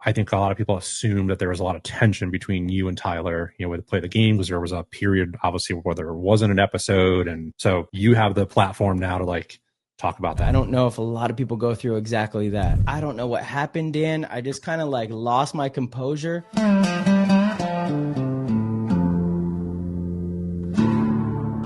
I think a lot of people assumed that there was a lot of tension between you and Tyler, with Play the Game, because there was a period, obviously, where there wasn't an episode. And so you have the platform now to like talk about that. I don't know if a lot of people go through exactly that. I don't know what happened, Dan. I just kind of like lost my composure.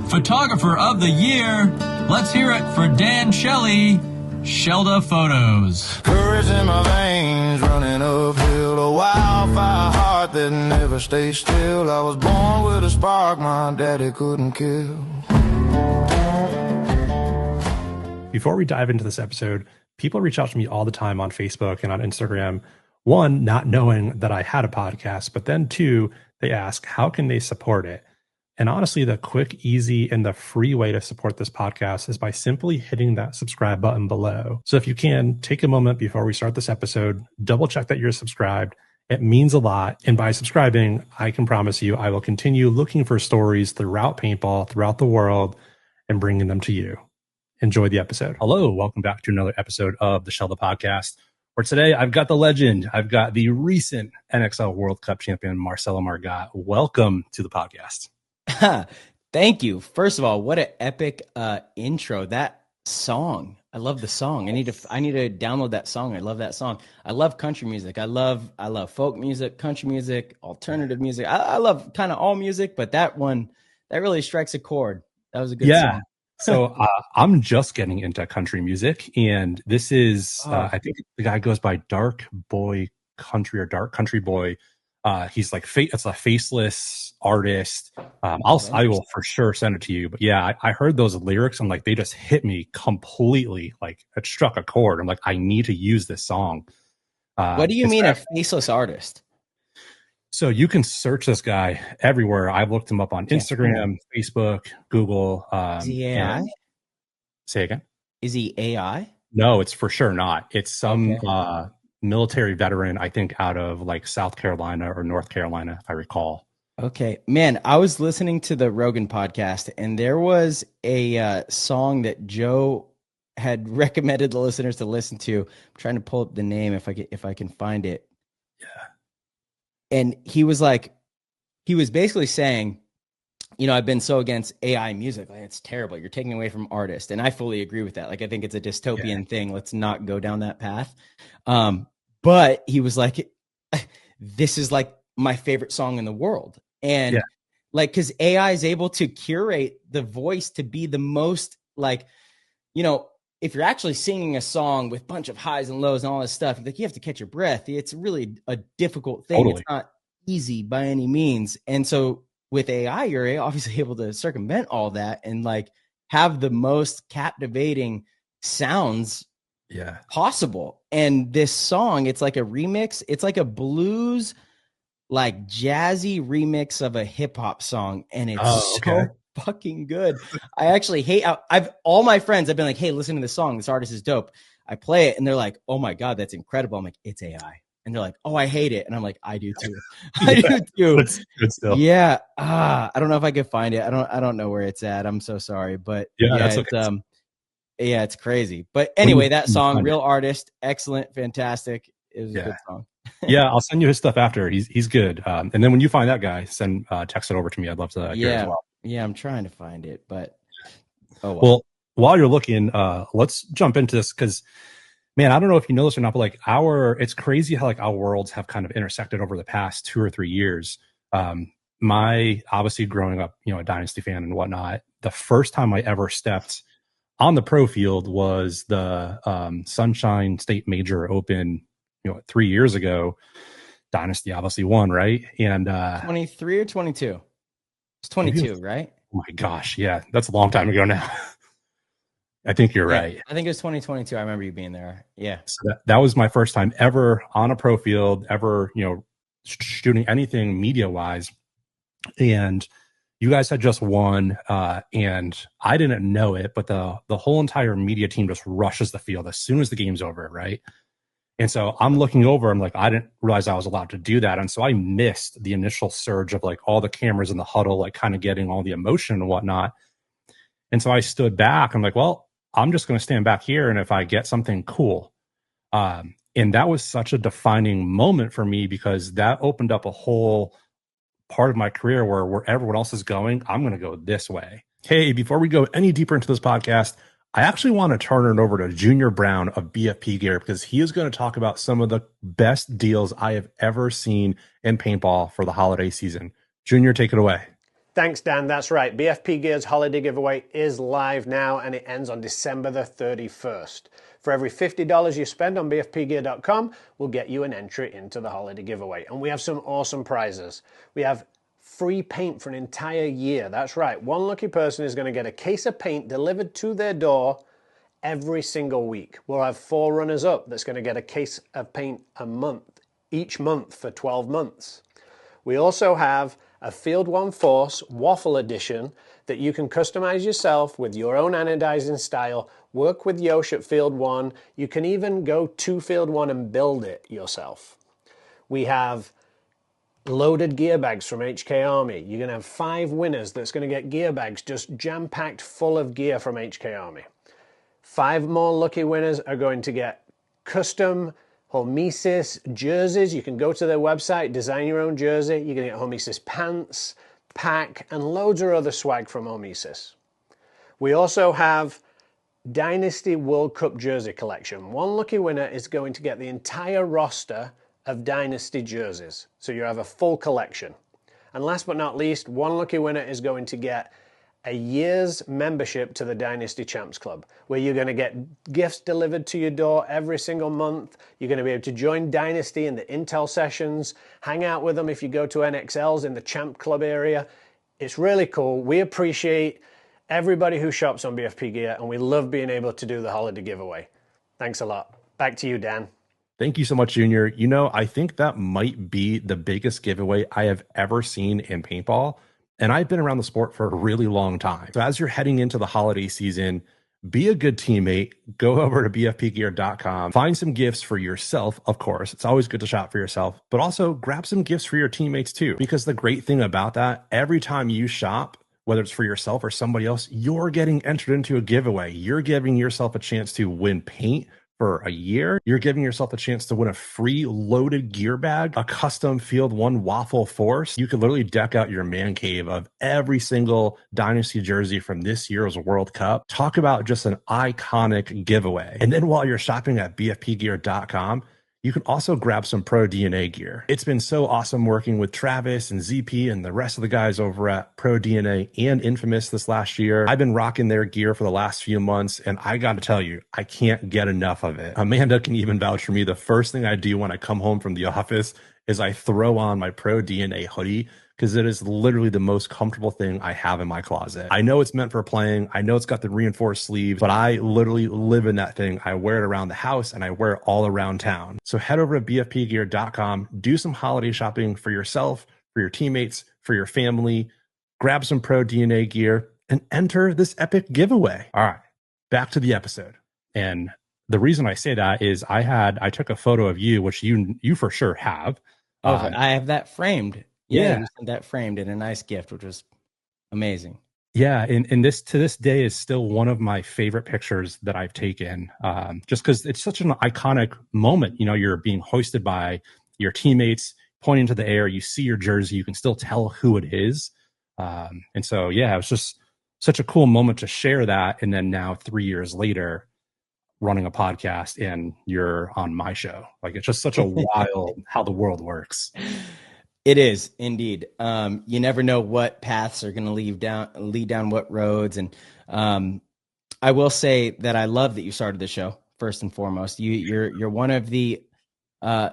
Photographer of the year. Let's hear it for Dan Shelley. Shellda Photos. Courage in my veins, running uphill, a wildfire heart that never stays still. I was born with a spark my daddy couldn't kill. Before we dive into this episode, people reach out to me all the time on Facebook and on Instagram. One, not knowing that I had a podcast, but then two, they ask, how can they support it? And honestly, the quick, easy, and the free way to support this podcast is by simply hitting that subscribe button below. So if you can, take a moment before we start this episode, double check that you're subscribed. It means a lot. And by subscribing, I can promise you I will continue looking for stories throughout paintball, throughout the world, and bringing them to you. Enjoy the episode. Hello, welcome back to another episode of the Shellda Podcast, where today I've got the legend. I've got the recent NXL World Cup champion, Marcello Margott. Welcome to the podcast. Thank you. First of all, what an epic intro. That song. I love the song. I need to download that song. I love that song. I love country music. I love folk music, country music, alternative music. I love kind of all music, but that one, that really strikes a chord. That was a good song. So I'm just getting into country music, and this is I think the guy goes by Dark Boy Country or Dark Country Boy. He's like it's a faceless artist. I will for sure send it to you. But yeah, I heard those lyrics and like they just hit me completely. Like it struck a chord. I'm like, I need to use this song. What do you mean a faceless artist? So you can search this guy everywhere. I've looked him up on Instagram, Facebook, Google. Is he AI? Say again? Is he AI? No, it's for sure not. It's some military veteran, I think, out of like South Carolina or North Carolina, if I recall. Okay, man, I was listening to the Rogan podcast, and there was a song that Joe had recommended the listeners to listen to. I'm trying to pull up the name if I can find it. Yeah. And he was basically saying, I've been so against AI music. Like, it's terrible. You're taking away from artists. And I fully agree with that. Like, I think it's a dystopian thing. Let's not go down that path. But he was like, this is like my favorite song in the world. And like, cause AI is able to curate the voice to be the most like, if you're actually singing a song with a bunch of highs and lows and all this stuff, like you have to catch your breath. It's really a difficult thing. Totally. It's not easy by any means. And so with AI, you're obviously able to circumvent all that and like have the most captivating sounds possible. And this song, it's like a remix. It's like a blues, like jazzy remix of a hip hop song. And it's so fucking good. I actually hate all my friends have been like, hey, listen to this song. This artist is dope. I play it and they're like, oh my God, that's incredible. I'm like, it's AI. And they're like, oh, I hate it. And I'm like, I do too. I do too. It's good still. Yeah. I don't know if I could find it. I don't know where it's at. I'm so sorry. But it's crazy. But anyway, that song, Real Artist, excellent, fantastic. It was a good song. Yeah, I'll send you his stuff after. He's good. And then when you find that guy, send text it over to me. I'd love to hear it as well. Yeah, I'm trying to find it, but well, while you're looking, let's jump into this because, man, I don't know if you know this or not, but like it's crazy how like our worlds have kind of intersected over the past 2 or 3 years. Obviously growing up, a Dynasty fan and whatnot, the first time I ever stepped on the pro field was the Sunshine State Major Open, 3 years ago. Dynasty obviously won, right? And 23 or 22? It's 22, right? Oh my gosh, yeah, that's a long time ago now. I think you're right. I think it was 2022. I remember you being there. Yeah. So that was my first time ever on a pro field, ever, shooting anything media wise. And you guys had just won, and I didn't know it, but the whole entire media team just rushes the field as soon as the game's over, right? And so I'm looking over, I'm like, I didn't realize I was allowed to do that. And so I missed the initial surge of like all the cameras in the huddle, like kind of getting all the emotion and whatnot. And so I stood back. I'm like, well, I'm just going to stand back here. And if I get something cool. And that was such a defining moment for me because that opened up a whole part of my career where everyone else is going, I'm going to go this way. Hey, before we go any deeper into this podcast, I actually want to turn it over to Junior Brown of BFPGear because he is going to talk about some of the best deals I have ever seen in paintball for the holiday season. Junior, take it away. Thanks, Dan. That's right. BFP Gear's holiday giveaway is live now and it ends on December the 31st. For every $50 you spend on bfpgear.com, we'll get you an entry into the holiday giveaway. And we have some awesome prizes. We have free paint for an entire year. That's right. One lucky person is going to get a case of paint delivered to their door every single week. We'll have 4 runners up that's going to get a case of paint a month, each month for 12 months. We also have a Field 1 Force Waffle Edition that you can customize yourself with your own anodizing style, work with Yosh at Field 1. You can even go to Field 1 and build it yourself. We have loaded gear bags from HK Army. You're going to have 5 winners that's going to get gear bags just jam-packed full of gear from HK Army. 5 more lucky winners are going to get custom Hormesis jerseys. You can go to their website, design your own jersey. You're going to get Hormesis pants, pack, and loads of other swag from Hormesis. We also have Dynasty World Cup jersey collection. One lucky winner is going to get the entire roster of Dynasty jerseys. So you have a full collection. And last but not least, one lucky winner is going to get a year's membership to the Dynasty Champs Club, where you're going to get gifts delivered to your door every single month. You're going to be able to join Dynasty in the Intel sessions, hang out with them if you go to NXLs in the Champ Club area. It's really cool. We appreciate everybody who shops on BFP Gear, and we love being able to do the holiday giveaway. Thanks a lot. Back to you, Dan. Thank you so much, Junior. You know, I think that might be the biggest giveaway I have ever seen in paintball. And I've been around the sport for a really long time. So as you're heading into the holiday season, be a good teammate. Go over to bfpgear.com. Find some gifts for yourself, of course. It's always good to shop for yourself, but also grab some gifts for your teammates too. Because the great thing about that, every time you shop, whether it's for yourself or somebody else, you're getting entered into a giveaway. You're giving yourself a chance to win paint for a year. You're giving yourself a chance to win a free loaded gear bag, a custom Field 1 Waffle Force. You could literally deck out your man cave of every single Dynasty jersey from this year's World Cup. Talk about just an iconic giveaway. And then while you're shopping at bfpgear.com, you can also grab some Pro DNA gear. It's been so awesome working with Travis and ZP and the rest of the guys over at Pro DNA and Infamous this last year. I've been rocking their gear for the last few months, and I got to tell you, I can't get enough of it. Amanda can even vouch for me. The first thing I do when I come home from the office is I throw on my Pro DNA hoodie because it is literally the most comfortable thing I have in my closet. I know it's meant for playing. I know it's got the reinforced sleeves, but I literally live in that thing. I wear it around the house and I wear it all around town. So head over to bfpgear.com, do some holiday shopping for yourself, for your teammates, for your family, grab some Pro DNA gear and enter this epic giveaway. All right, back to the episode. And the reason I say that is I took a photo of you, which you for sure have. Oh, I have that framed. Yeah, you sent that framed in a nice gift, which was amazing. Yeah, and this to this day is still one of my favorite pictures that I've taken, just because it's such an iconic moment. You know, you're being hoisted by your teammates, pointing to the air. You see your jersey, you can still tell who it is, and so yeah, it was just such a cool moment to share that. And then now 3 years later, running a podcast, and you're on my show. Like it's just such a wild how the world works. It is indeed. You never know what paths are going to lead down what roads. And I will say that I love that you started the show first and foremost. You're one of the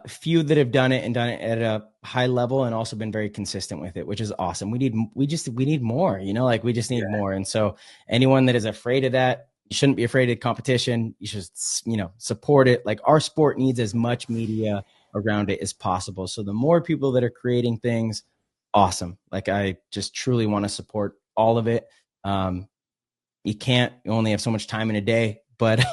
few that have done it and done it at a high level and also been very consistent with it, which is awesome. We need more, you know, like we just need more. And so anyone that is afraid of that, you shouldn't be afraid of competition. You should, you know, support it. Like our sport needs as much media around it as possible. So the more people that are creating things, awesome. Like I just truly want to support all of it. You only have so much time in a day, but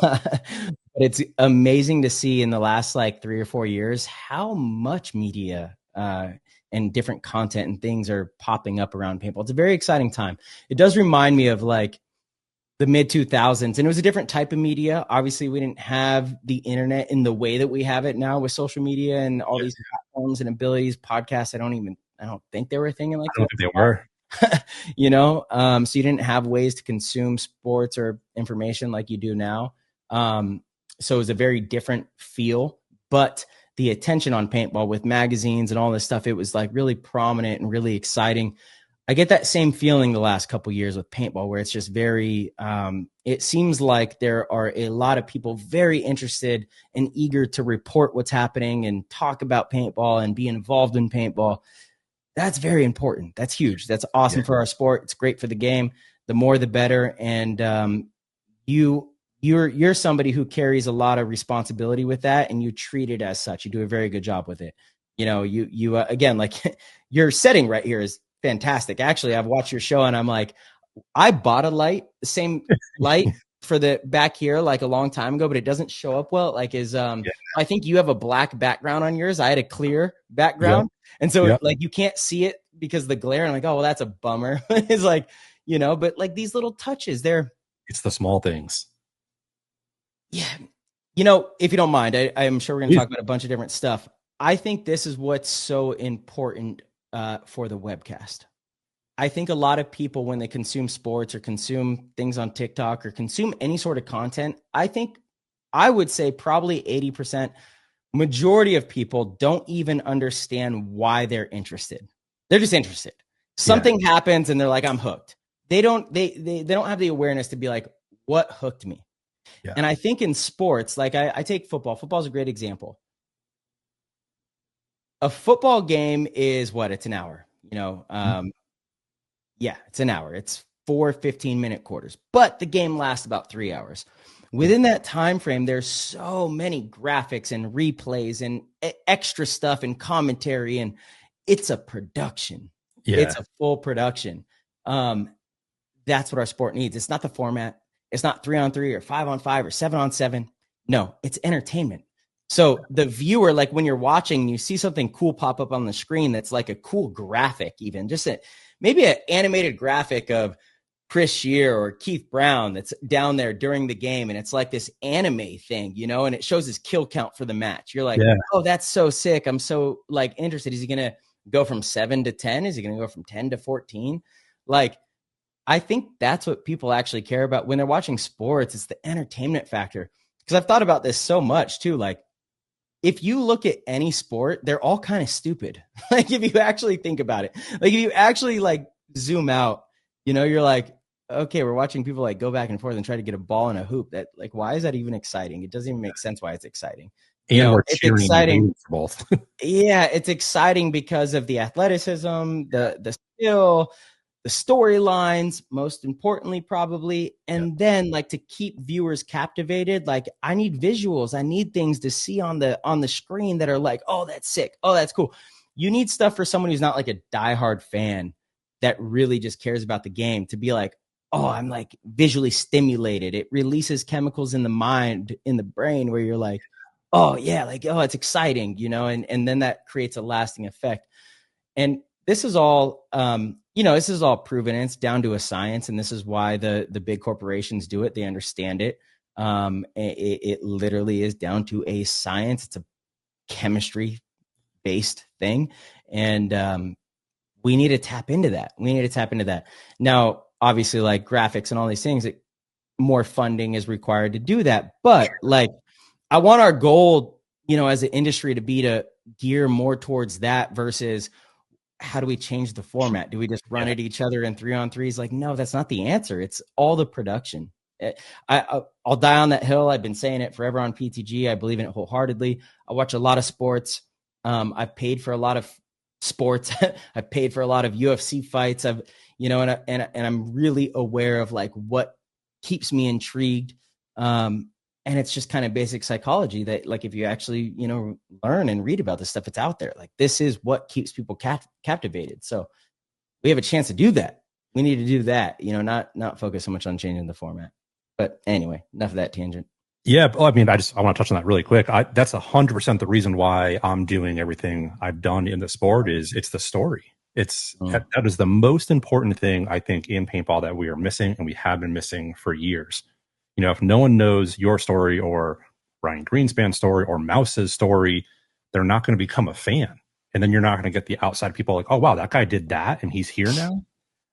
it's amazing to see in the last like 3 or 4 years, how much media and different content and things are popping up around paintball. It's a very exciting time. It does remind me of like the mid 2000s, and it was a different type of media. Obviously, we didn't have the internet in the way that we have it now with social media and all these platforms and abilities. Podcasts, I don't think they were a thing in like I don't think they were. you know, so you didn't have ways to consume sports or information like you do now. So it was a very different feel, but the attention on paintball with magazines and all this stuff, it was like really prominent and really exciting. I get that same feeling the last couple of years with paintball, where it's just very, it seems like there are a lot of people very interested and eager to report what's happening and talk about paintball and be involved in paintball. That's very important. That's huge. That's awesome for our sport. It's great for the game. The more, the better. And you're somebody who carries a lot of responsibility with that, and you treat it as such. You do a very good job with it. You know, you again, like your setting right here is fantastic. Actually, I've watched your show and I'm like, I bought a light, the same light for the back here like a long time ago, but it doesn't show up well. Like I think you have a black background on yours. I had a clear background. And so like you can't see it because of the glare. And I'm like, oh, well, that's a bummer. It's like, you know, but like these little touches there. It's the small things. Yeah. You know, if you don't mind, I'm sure we're going to talk about a bunch of different stuff. I think this is what's so important for the webcast. I think a lot of people, when they consume sports or consume things on TikTok or consume any sort of content, I would say probably 80%, majority of people don't even understand why they're interested. They're just interested. Something happens and they're like, I'm hooked. They don't have the awareness to be like, what hooked me? Yeah. And I think in sports, like I take football. Football is a great example. A football game is what? It's an hour, you know? Yeah, it's an hour. It's 4 15-minute quarters, but the game lasts about 3 hours. Within that time frame, there's so many graphics and replays and extra stuff and commentary, and it's a production. Yeah. It's a full production. That's what our sport needs. It's not the format. It's not 3-on-3 or 5-on-5 or 7-on-7. No, it's entertainment. So the viewer, like when you're watching and you see something cool pop up on the screen that's like a cool graphic, even just maybe an animated graphic of Chris Shear or Keith Brown that's down there during the game, and it's like this anime thing, you know, and it shows his kill count for the match. You're like, oh, that's so sick. I'm so like interested. Is he going to go from 7 to 10? Is he going to go from 10 to 14? Like, I think that's what people actually care about when they're watching sports. It's the entertainment factor. Because I've thought about this so much too. Like, if you look at any sport, they're all kind of stupid. Like, if you actually think about it, like if you actually like zoom out, you know, you're like, okay, we're watching people like go back and forth and try to get a ball in a hoop. That like, why is that even exciting? It doesn't even make sense why it's exciting. And you know, it's exciting for both. Yeah, it's exciting because of the athleticism, the skill, the storylines, most importantly, probably. And then like to keep viewers captivated, like I need visuals. I need things to see on the screen that are like, oh, that's sick. Oh, that's cool. You need stuff for someone who's not like a diehard fan that really just cares about the game to be like, oh, I'm like visually stimulated. It releases chemicals in the mind, in the brain, where you're like, oh yeah, like, oh, it's exciting, you know, and then that creates a lasting effect. And this is all, you know, this is all proven, and it's down to a science. And this is why the big corporations do it. They understand it. It literally is down to a science. It's a chemistry based thing. And we need to tap into that. Now, obviously, like graphics and all these things, more funding is required to do that. But like, I want our goal, you know, as an industry to gear more towards that versus how do we change the format? Do we just run at each other in 3-on-3s? Like, no, that's not the answer. It's all the production. I'll die on that hill. I've been saying it forever on PTG. I believe in it wholeheartedly. I watch a lot of sports. I've paid for a lot of sports. I've paid for a lot of UFC fights. And I'm really aware of like what keeps me intrigued. And it's just kind of basic psychology that like, if you actually, you know, learn and read about this stuff, it's out there. Like, this is what keeps people captivated. So we have a chance to do that. We need to do that, you know, not focus so much on changing the format. But anyway, enough of that tangent. Yeah. I mean, I want to touch on that really quick. That's 100% the reason why I'm doing everything I've done in the sport is it's the story. That is the most important thing, I think, in paintball that we are missing, and we have been missing for years. If no one knows your story or Ryan Greenspan's story or Mouse's story, they're not going to become a fan. And then you're not going to get the outside people like, oh, wow, that guy did that and he's here now.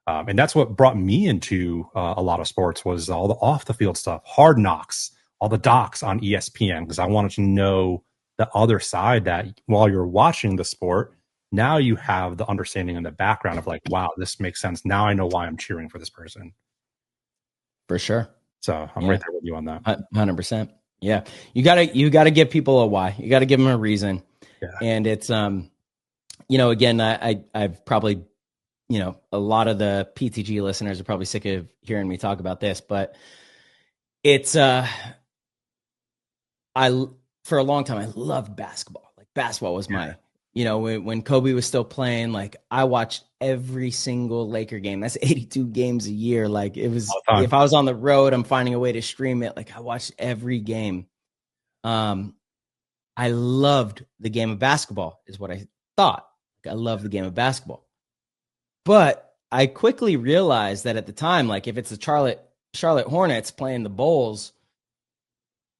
And that's what brought me into a lot of sports, was all the off the field stuff, Hard Knocks, all the docs on ESPN, because I wanted to know the other side, that while you're watching the sport, now you have the understanding and the background of like, wow, this makes sense. Now I know why I'm cheering for this person. For sure. So I'm right there with you on that. 100%. Yeah. You gotta give people a why. You got to give them a reason. Yeah. And it's, again, I've probably, a lot of the PTG listeners are probably sick of hearing me talk about this, but it's, for a long time, I loved basketball. Like basketball was my, when Kobe was still playing, like I watched every single Laker game. That's 82 games a year. Like it was, if I was on the road, I'm finding a way to stream it. Like I watched every game. I loved the game of basketball is what I thought. I loved the game of basketball. But I quickly realized that at the time, like if it's the Charlotte Hornets playing the Bulls,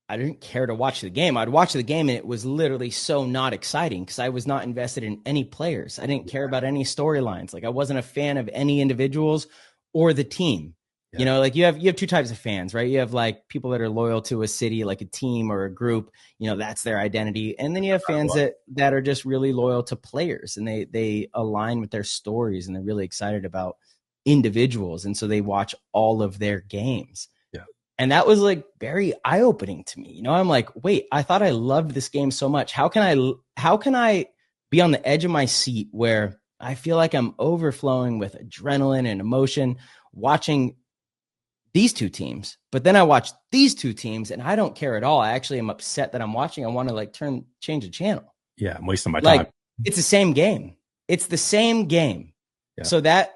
I didn't care to watch the game. I'd watch the game and it was literally so not exciting because I was not invested in any players. I didn't care about any storylines. Like I wasn't a fan of any individuals or the team. Yeah. Like you have two types of fans, right? You have like people that are loyal to a city, like a team or a group, that's their identity. And then you have fans that are just really loyal to players, and they align with their stories and they're really excited about individuals. And so they watch all of their games. Yeah. And that was like very eye-opening to me. I'm like, wait, I thought I loved this game so much. How can I be on the edge of my seat where I feel like I'm overflowing with adrenaline and emotion watching these two teams, but then I watch these two teams and I don't care at all. I actually am upset that I'm watching. I want to like change the channel. Yeah. I'm wasting my time. Like it's the same game. It's the same game. Yeah. So that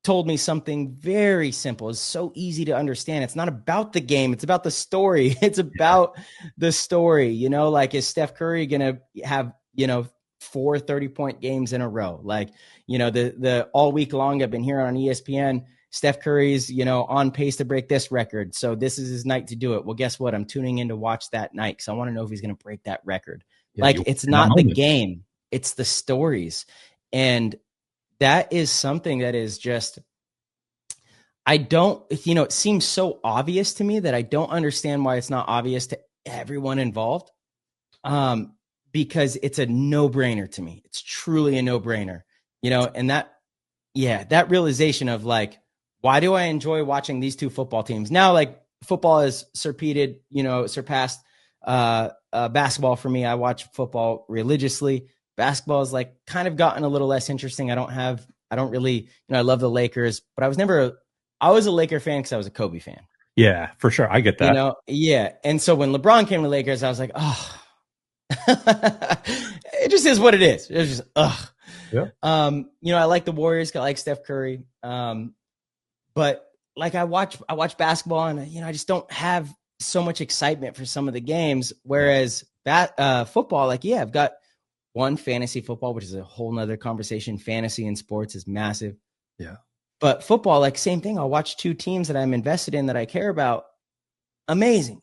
told me something very simple. It's so easy to understand. It's not about the game. It's about the story. It's about the story, like is Steph Curry going to have, 4 30-point games in a row? Like, the all week long I've been here on ESPN, Steph Curry's, on pace to break this record. So this is his night to do it. Well, guess what? I'm tuning in to watch that night because I want to know if he's going to break that record. Yeah, like it's not the game. It's the stories. And that is something that is just, it seems so obvious to me that I don't understand why it's not obvious to everyone involved. Because it's a no-brainer to me. It's truly a no-brainer, and that realization of like, why do I enjoy watching these two football teams? Now, like football has surpassed basketball for me. I watch football religiously. Basketball is like kind of gotten a little less interesting. I don't really, I love the Lakers, but I was a Laker fan because I was a Kobe fan. Yeah, for sure. I get that. Yeah. And so when LeBron came to Lakers, I was like, oh, it just is what it is. It's just, ugh. Yeah. I like the Warriors. I like Steph Curry. But like I watch basketball and, I just don't have so much excitement for some of the games. Whereas football, like, I've got one fantasy football, which is a whole nother conversation. Fantasy in sports is massive. Yeah. But football, like same thing. I'll watch two teams that I'm invested in that I care about. Amazing.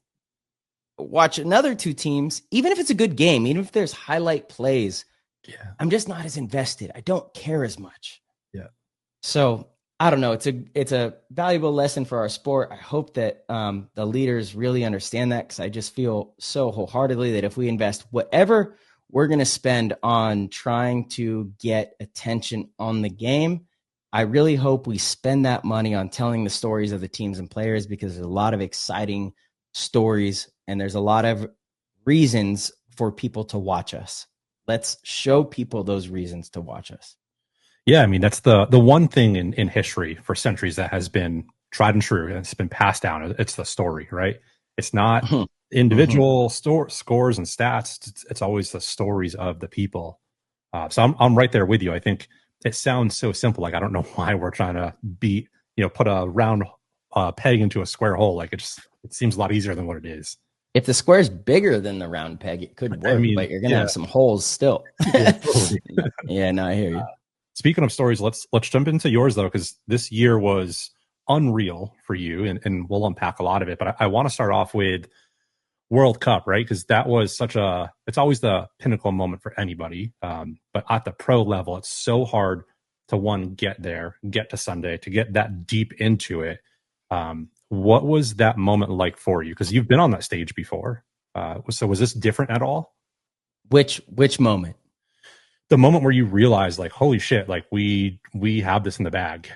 Watch another two teams, even if it's a good game, even if there's highlight plays. Yeah. I'm just not as invested. I don't care as much. Yeah. So I don't know. It's a valuable lesson for our sport. I hope that the leaders really understand that, because I just feel so wholeheartedly that if we invest whatever we're going to spend on trying to get attention on the game, I really hope we spend that money on telling the stories of the teams and players, because there's a lot of exciting stories and there's a lot of reasons for people to watch us. Let's show people those reasons to watch us. Yeah, I mean, that's the one thing in history for centuries that has been tried and true, and it's been passed down. It's the story, right? It's not individual scores and stats. It's always the stories of the people. So I'm right there with you. I think it sounds so simple. Like, I don't know why we're trying to put a round peg into a square hole. Like, it seems a lot easier than what it is. If the square is bigger than the round peg, it could work, but you're going to have some holes still. Yeah, no, I hear you. Speaking of stories, let's jump into yours though, because this year was unreal for you, and we'll unpack a lot of it. But I want to start off with World Cup, right? Because that was it's always the pinnacle moment for anybody. But at the pro level, it's so hard to get there, get to Sunday, to get that deep into it. What was that moment like for you? Because you've been on that stage before. So was this different at all? Which moment? The moment where you realized, like, holy shit, like we have this in the bag.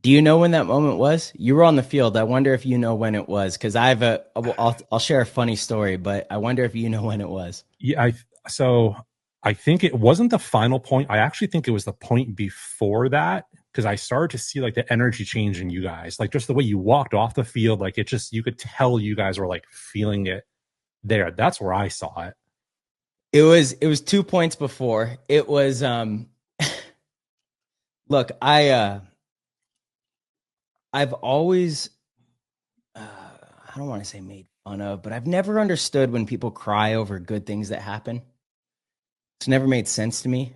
Do you know when that moment was? You were on the field. I wonder if you know when it was, because I'll share a funny story, but I wonder if you know when it was. Yeah, so I think it wasn't the final point. I actually think it was the point before that, because I started to see like the energy change in you guys, like just the way you walked off the field, like it just, you could tell you guys were like feeling it there. That's where I saw it. It was 2 points before. It was look, I've always I don't want to say made fun of, but I've never understood when people cry over good things that happen. It's never made sense to me,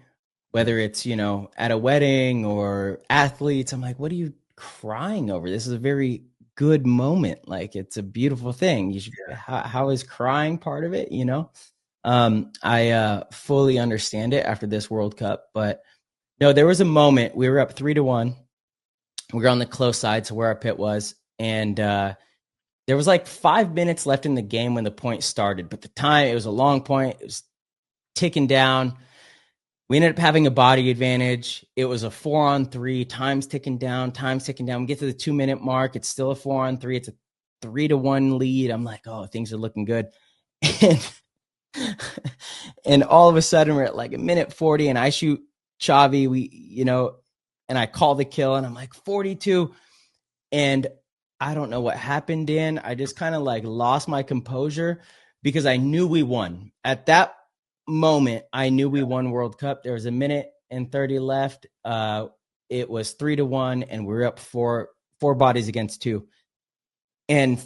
whether it's, at a wedding or athletes. I'm like, what are you crying over? This is a very good moment. Like, it's a beautiful thing. You should, how is crying part of it? I fully understand it after this World Cup, but no, there was a moment we were up 3-1. We were on the close side, so where our pit was, and there was like 5 minutes left in the game when the point started. But the time, it was a long point. It was ticking down. We ended up having a body advantage. It was a 4-on-3. Time's ticking down. We get to the 2-minute mark. It's still a 4-on-3. It's a 3-1 lead. I'm like, oh, things are looking good. And all of a sudden we're at like a minute 40 and I shoot Xavi, and I call the kill and I'm like 42. And I don't know what happened, Dan. I just kind of like lost my composure because I knew we won. At that moment, I knew we won World Cup. There was a minute and 30 left. It was 3-1 and we were up four bodies against 2. And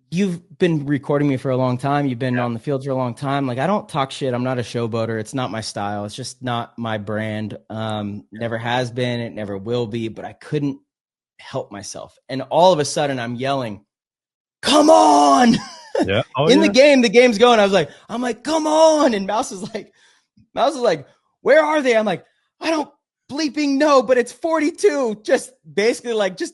you've been recording me for a long time. You've been on the field for a long time. Like, I don't talk shit. I'm not a showboater. It's not my style. It's just not my brand. Never has been. It never will be. But I couldn't help myself. And all of a sudden I'm yelling, come on. Yeah. The game's going. I'm like, come on. And Mouse is like, where are they? I'm like, I don't bleeping know, but it's 42. Just basically like, just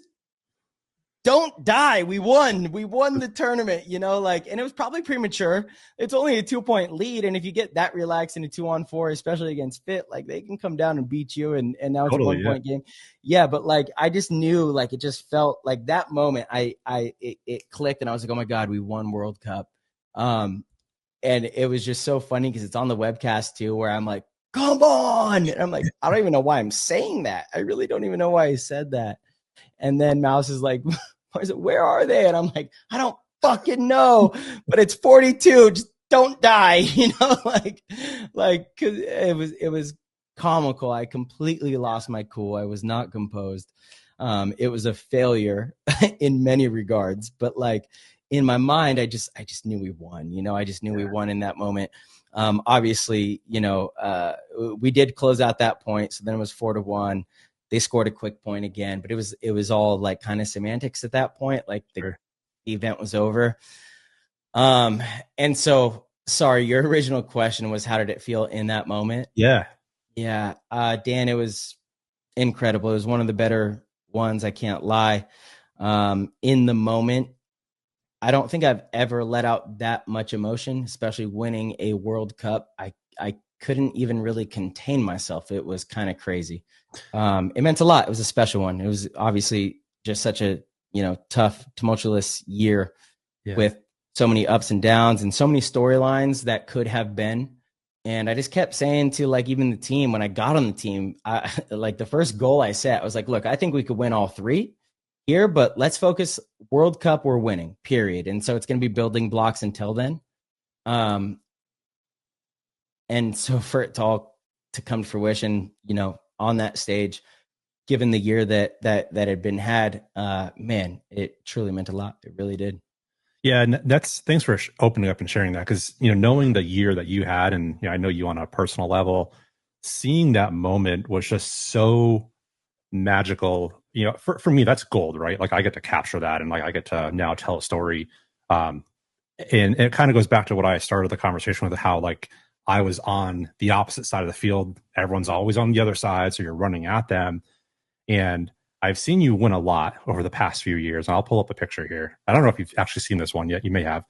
don't die. We won the tournament, and it was probably premature. It's only a 2-point lead. And if you get that relaxed in a 2-on-4, especially against Fit, like they can come down and beat you. And now it's totally, a 1-point game. Yeah. But like, I just knew, like, it just felt like that moment it clicked and I was like, oh my God, we won World Cup. And it was just so funny because it's on the webcast too, where I'm like, come on. And I'm like, I don't even know why I'm saying that. I really don't even know why I said that. And then Mouse is like, where are they? And I'm like, I don't fucking know, but it's 42. Just don't die, cause it was comical. I completely lost my cool. I was not composed. It was a failure in many regards, but like in my mind, I just knew we won, I just knew we won in that moment. Obviously, we did close out that point. So then it was 4-1. They scored a quick point again, but it was all like kind of semantics at that point. Like the event was over. And so, sorry, your original question was, how did it feel in that moment? Yeah. Yeah. Dan, it was incredible. It was one of the better ones. I can't lie. In the moment, I don't think I've ever let out that much emotion, especially winning a World Cup. I couldn't even really contain myself. It was kind of crazy. It meant a lot. It was a special one. It was obviously just such a, tough, tumultuous year with so many ups and downs and so many storylines that could have been. And I just kept saying to like, even the team, when I got on the team, like the first goal I set, I was like, look, I think we could win all 3 here, but let's focus World Cup. We're winning, period. And so it's going to be building blocks until then. And so for it to all to come to fruition, on that stage, given the year that had been had, man, it truly meant a lot. It really did. Yeah. And thanks for opening up and sharing that. Cause, knowing the year that you had, and I know you on a personal level, seeing that moment was just so magical. You know, for me, that's gold, right? Like I get to capture that, and like I get to now tell a story. And it kind of goes back to what I started the conversation with, how like I was on the opposite side of the field. Everyone's always on the other side, so you're running at them. And I've seen you win a lot over the past few years. And I'll pull up a picture here. I don't know if you've actually seen this one yet. You may have.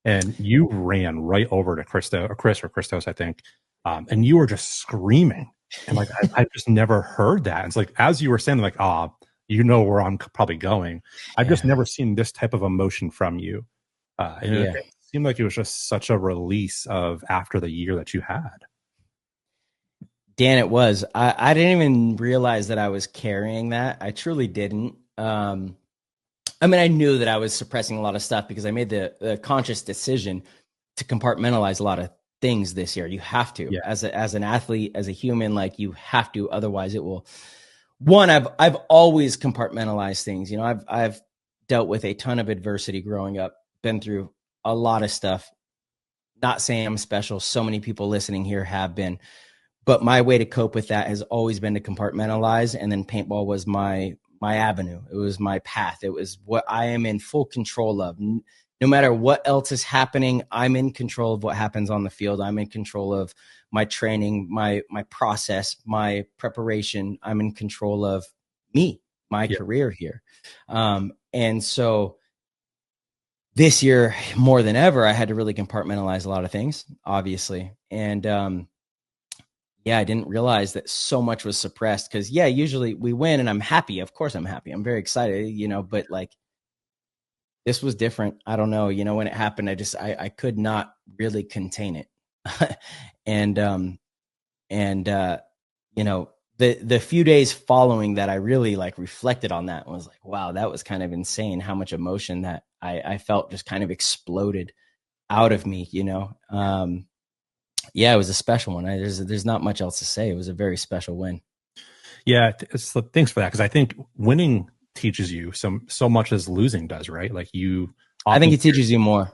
And you ran right over to Chris or Christos, I think. And you were just screaming. And like, I've just never heard that. It's like, as you were saying, like, you know where I'm probably going. I've just never seen this type of emotion from you. And it seemed like it was just such a release of after the year that you had. Dan, it was. I didn't even realize that I was carrying that. I truly didn't. I mean, I knew that I was suppressing a lot of stuff because I made the conscious decision to compartmentalize a lot of things this year. You have to, as an athlete, as a human, like you have to. Otherwise, it will. One, I've always compartmentalized things. You know, I've dealt with a ton of adversity growing up, been through a lot of stuff. Not saying I'm special. So many people listening here have been. But my way to cope with that has always been to compartmentalize. And then paintball was my avenue. It was my path. It was what I am in full control of. No matter what else is happening, I'm in control of what happens on the field. I'm in control of my training, my process, my preparation. I'm in control of me, my career here. And so this year, more than ever, I had to really compartmentalize a lot of things, obviously. And I didn't realize that so much was suppressed because, usually we win and I'm happy. Of course I'm happy. I'm very excited, but like this was different. I don't know, when it happened, I could not really contain it. The few days following that, I really like reflected on that and was like, wow, that was kind of insane how much emotion that I felt just kind of exploded out of me, it was a special one. There's not much else to say. It was a very special win. Yeah, thanks for that, because I think winning teaches you so much as losing does, right? Like I think it teaches you more.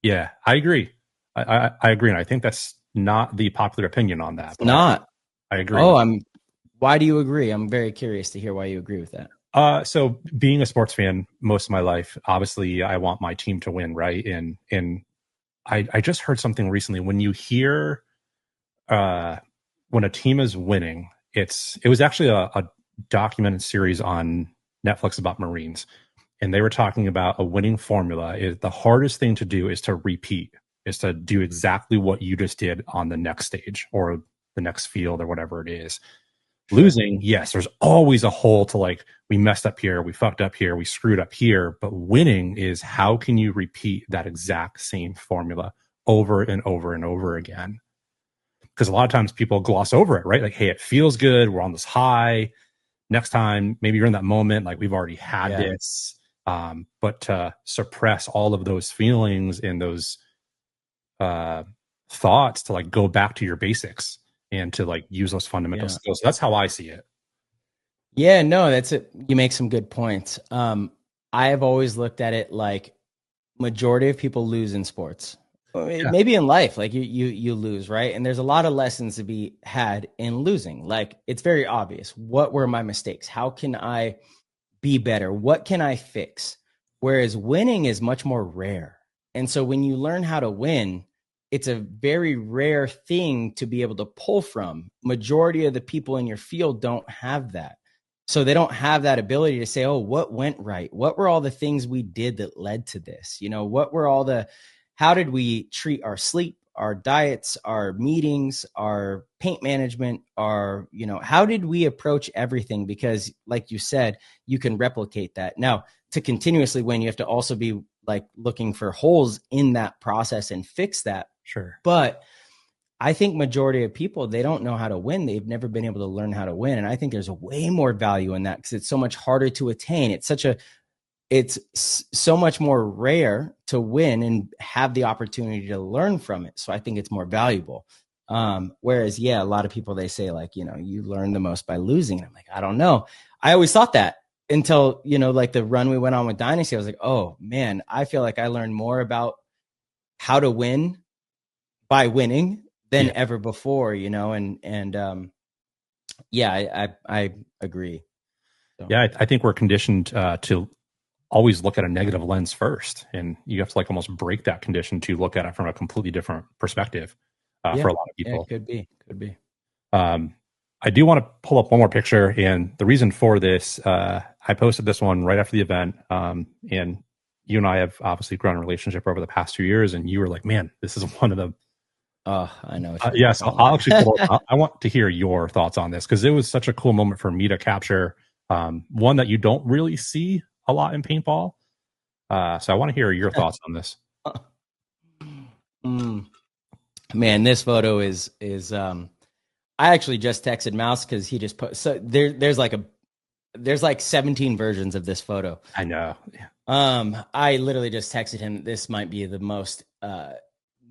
Yeah, I agree. I agree, and I think that's not the popular opinion on that. Not. I agree. Why do you agree? I'm very curious to hear why you agree with that. So being a sports fan most of my life, obviously I want my team to win, right? And I just heard something recently. When you hear when a team is winning, it was actually a documented series on Netflix about Marines, and they were talking about a winning formula. The hardest thing to do is to repeat, is to do exactly what you just did on the next stage or the next field or whatever it is. Sure. Losing, yes, there's always a hole to like, we messed up here, we fucked up here, we screwed up here. But winning is, how can you repeat that exact same formula over and over and over again? Because a lot of times people gloss over it, right? Like, hey, it feels good, we're on this high. Next time, maybe you're in that moment, like we've already had this. But to suppress all of those feelings and those thoughts, to like go back to your basics and to like use those fundamental skills. That's how I see it. Yeah, no, that's it. You make some good points. I have always looked at it like majority of people lose in sports. Maybe in life, like you lose, right? And there's a lot of lessons to be had in losing. Like, it's very obvious. What were my mistakes? How can I be better? What can I fix? Whereas winning is much more rare. And so when you learn how to win, it's a very rare thing to be able to pull from. Majority of the people in your field don't have that. So they don't have that ability to say, oh, what went right? What were all the things we did that led to this? How did we treat our sleep, our diets, our meetings, our paint management, how did we approach everything? Because like you said, you can replicate that. Now, to continuously win, you have to also be like looking for holes in that process and fix that. Sure. But I think majority of people, they don't know how to win. They've never been able to learn how to win. And I think there's a way more value in that because it's so much harder to attain. It's so much more rare to win and have the opportunity to learn from it. So I think it's more valuable. Whereas, a lot of people, they say like, you learn the most by losing. And I'm like, I don't know. I always thought that until, like the run we went on with Dynasty, I was like, oh man, I feel like I learned more about how to win by winning than ever before, you know, and yeah, I agree. So. Yeah, I think we're conditioned to always look at a negative lens first, and you have to like almost break that condition to look at it from a completely different perspective for a lot of people. Yeah, could be. I do want to pull up one more picture, and the reason for this, I posted this one right after the event, and you and I have obviously grown a relationship over the past 2 years, and you were like, "Man, this is one of the." Oh, I know. Yes, I'll actually. I want to hear your thoughts on this because it was such a cool moment for me to capture. One that you don't really see a lot in paintball. So I want to hear your thoughts on this. Man, this photo is I actually just texted Mouse because he just put, so there's like 17 versions of this photo. I know. Yeah. I literally just texted him, this might be the most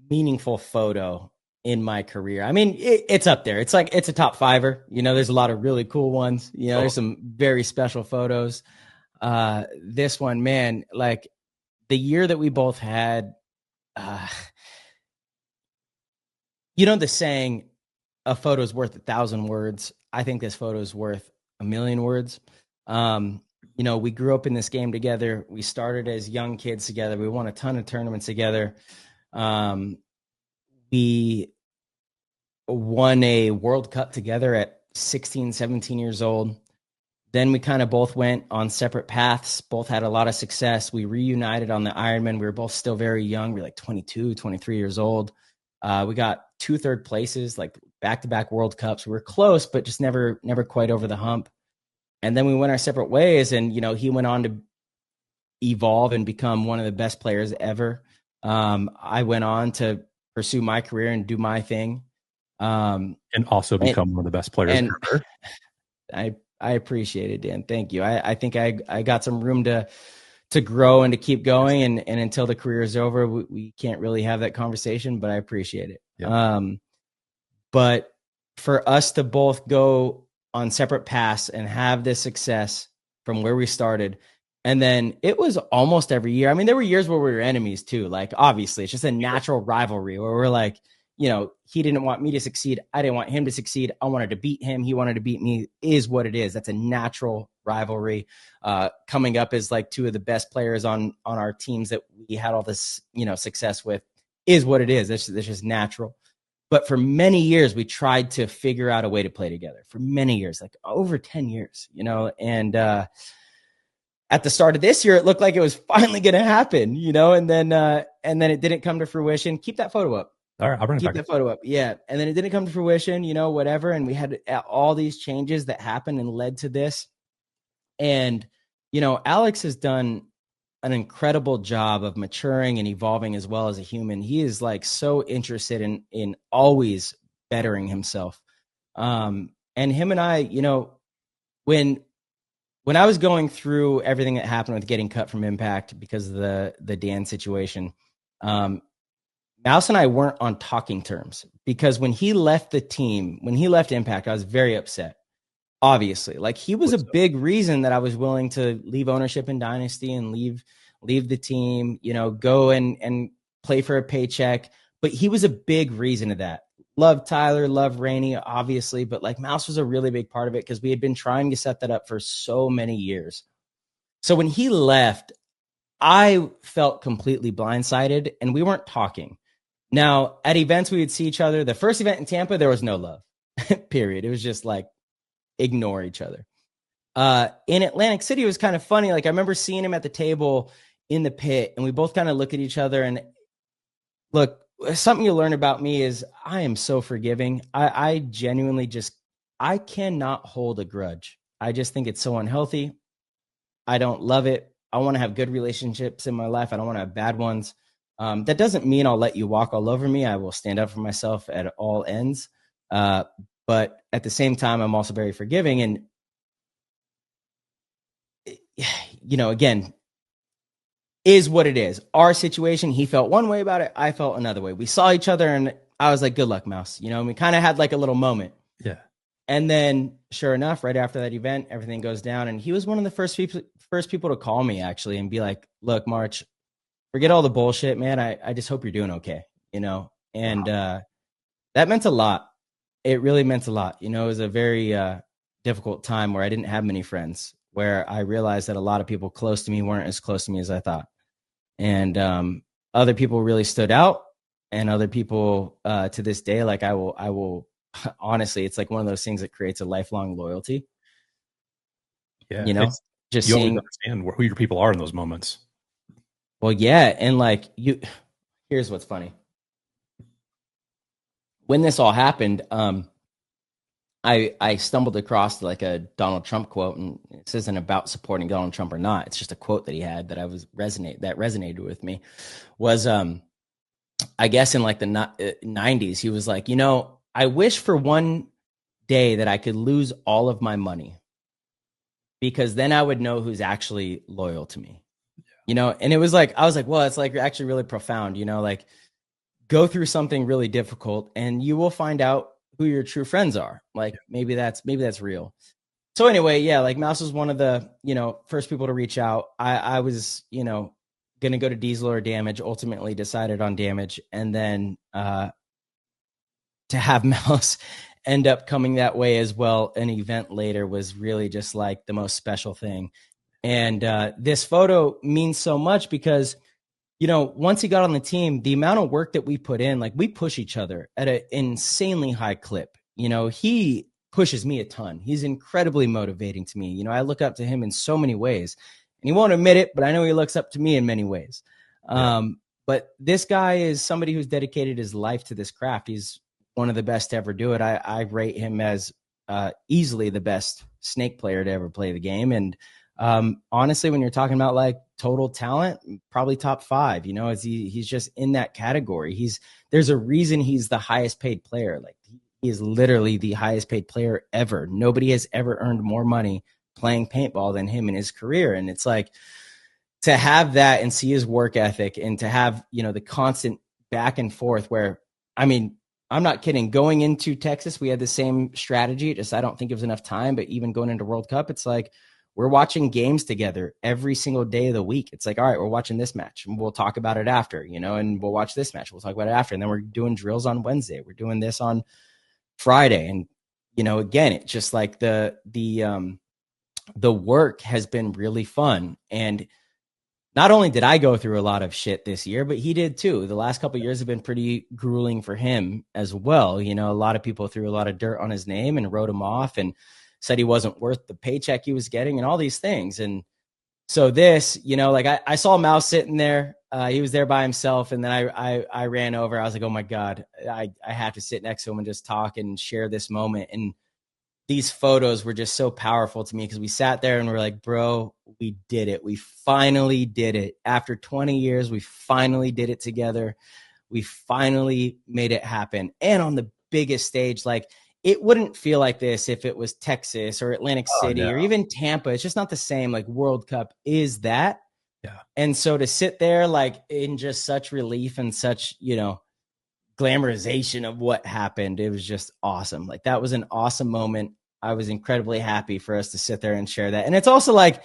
meaningful photo in my career. I mean, it's up there. It's like, it's a top fiver. You know, there's a lot of really cool ones. You know, there's some very special photos. This one, man, like the year that we both had, you know, the saying, a photo is worth 1,000 words. I think this photo is worth 1,000,000 words. You know, we grew up in this game together. We started as young kids together. We won a ton of tournaments together. We won a World Cup together at 16, 17 years old. Then we kind of both went on separate paths, both had a lot of success. We reunited on the Ironman. We were both still very young. We were like 22, 23 years old. We got 2 third places, like back-to-back World Cups. We were close, but just never quite over the hump. And then we went our separate ways, and, you know, he went on to evolve and become one of the best players ever. I went on to pursue my career and do my thing. And also become one of the best players ever. I appreciate it, Dan. Thank you. I think I got some room to grow and to keep going. And until the career is over, we can't really have that conversation, but I appreciate it. Yeah. But for us to both go on separate paths and have this success from where we started, and then it was almost every year. I mean, there were years where we were enemies too. Like, obviously, it's just a natural rivalry where we're like, you know, he didn't want me to succeed. I didn't want him to succeed. I wanted to beat him. He wanted to beat me, is what it is. That's a natural rivalry. Coming up as like 2 of the best players on our teams that we had all this, you know, success with, is what it is. That's just natural. But for many years, we tried to figure out a way to play together for many years, like over 10 years, you know, and at the start of this year, it looked like it was finally going to happen, you know, and then it didn't come to fruition. Keep that photo up. All right, I'll bring it back. Keep that photo up. Yeah. And then it didn't come to fruition, you know, whatever. And we had all these changes that happened and led to this. And, you know, Alex has done an incredible job of maturing and evolving as well as a human. He is like so interested in always bettering himself. And him and I, you know, when I was going through everything that happened with getting cut from Impact because of the Dan situation, Mouse and I weren't on talking terms, because when he left the team, when he left Impact, I was very upset. Obviously, like, he was a big reason that I was willing to leave ownership in Dynasty and leave the team, you know, go and play for a paycheck. But he was a big reason of that. Love Tyler, love Rainey, obviously, but like, Mouse was a really big part of it because we had been trying to set that up for so many years. So when he left, I felt completely blindsided, and we weren't talking. Now, at events, we would see each other. The first event in Tampa, there was no love, period. It was just like, ignore each other. In Atlantic City, it was kind of funny. Like, I remember seeing him at the table in the pit, and we both kind of look at each other. And look, something you learn about me is I am so forgiving. I genuinely I cannot hold a grudge. I just think it's so unhealthy. I don't love it. I want to have good relationships in my life. I don't want to have bad ones. That doesn't mean I'll let you walk all over me. I will stand up for myself at all ends. But at the same time, I'm also very forgiving. And, you know, again, is what it is. Our situation, he felt one way about it. I felt another way. We saw each other, and I was like, good luck, Mouse. You know, and we kind of had like a little moment. Yeah. And then sure enough, right after that event, everything goes down. And he was one of the first people to call me, actually, and be like, look, March, forget all the bullshit, man. I just hope you're doing okay, you know? And, That meant a lot. It really meant a lot. You know, it was a very difficult time where I didn't have many friends, where I realized that a lot of people close to me weren't as close to me as I thought. And other people really stood out, and other people to this day, like I will honestly, it's like one of those things that creates a lifelong loyalty. Yeah. You know, just you always seeing, understand who your people are in those moments. well, yeah. And like here's what's funny. When this all happened, I stumbled across like a Donald Trump quote, and this isn't about supporting Donald Trump or not. It's just a quote that he had that resonated with me. Was I guess in like the 90s, he was like, you know, I wish for one day that I could lose all of my money, because then I would know who's actually loyal to me. You know, and it was like, I was like, well, it's like actually really profound, you know, like go through something really difficult and you will find out who your true friends are. Like maybe that's real. So anyway, yeah, like Mouse was one of the, you know, first people to reach out. I was, you know, going to go to Diesel or Damage, ultimately decided on Damage. And then to have Mouse end up coming that way as well, an event later, was really just like the most special thing. And this photo means so much because, you know, once he got on the team, the amount of work that we put in, like we push each other at an insanely high clip. You know, he pushes me a ton. He's incredibly motivating to me. You know, I look up to him in so many ways, and he won't admit it, but I know he looks up to me in many ways. But this guy is somebody who's dedicated his life to this craft. He's one of the best to ever do it. I rate him as easily the best Snake player to ever play the game. And honestly, when you're talking about like total talent, probably top 5, you know, he's just in that category. There's a reason he's the highest paid player. Like he is literally the highest paid player ever. Nobody has ever earned more money playing paintball than him in his career. And it's like, to have that and see his work ethic, and to have, you know, the constant back and forth where, I mean, I'm not kidding. Going into Texas, we had the same strategy. Just, I don't think it was enough time, but even going into World Cup, it's like, we're watching games together every single day of the week. It's like, all right, we're watching this match and we'll talk about it after, you know, and we'll watch this match. We'll talk about it after. And then we're doing drills on Wednesday. We're doing this on Friday. And, you know, again, it's just like the work has been really fun. And not only did I go through a lot of shit this year, but he did too. The last couple of years have been pretty grueling for him as well. You know, a lot of people threw a lot of dirt on his name and wrote him off and said he wasn't worth the paycheck he was getting and all these things. And so this, you know, like I saw Mouse sitting there. He was there by himself. And then I ran over. I was like, oh my God, I have to sit next to him and just talk and share this moment. And these photos were just so powerful to me, because we sat there and we're like, bro, we did it. We finally did it. After 20 years, we finally did it together. We finally made it happen. And on the biggest stage, like, it wouldn't feel like this if it was Texas or Atlantic City or even Tampa. It's just not the same. Like, World Cup is that. Yeah. And so to sit there, like, in just such relief and such, you know, glamorization of what happened, it was just awesome. Like, that was an awesome moment. I was incredibly happy for us to sit there and share that. And it's also like,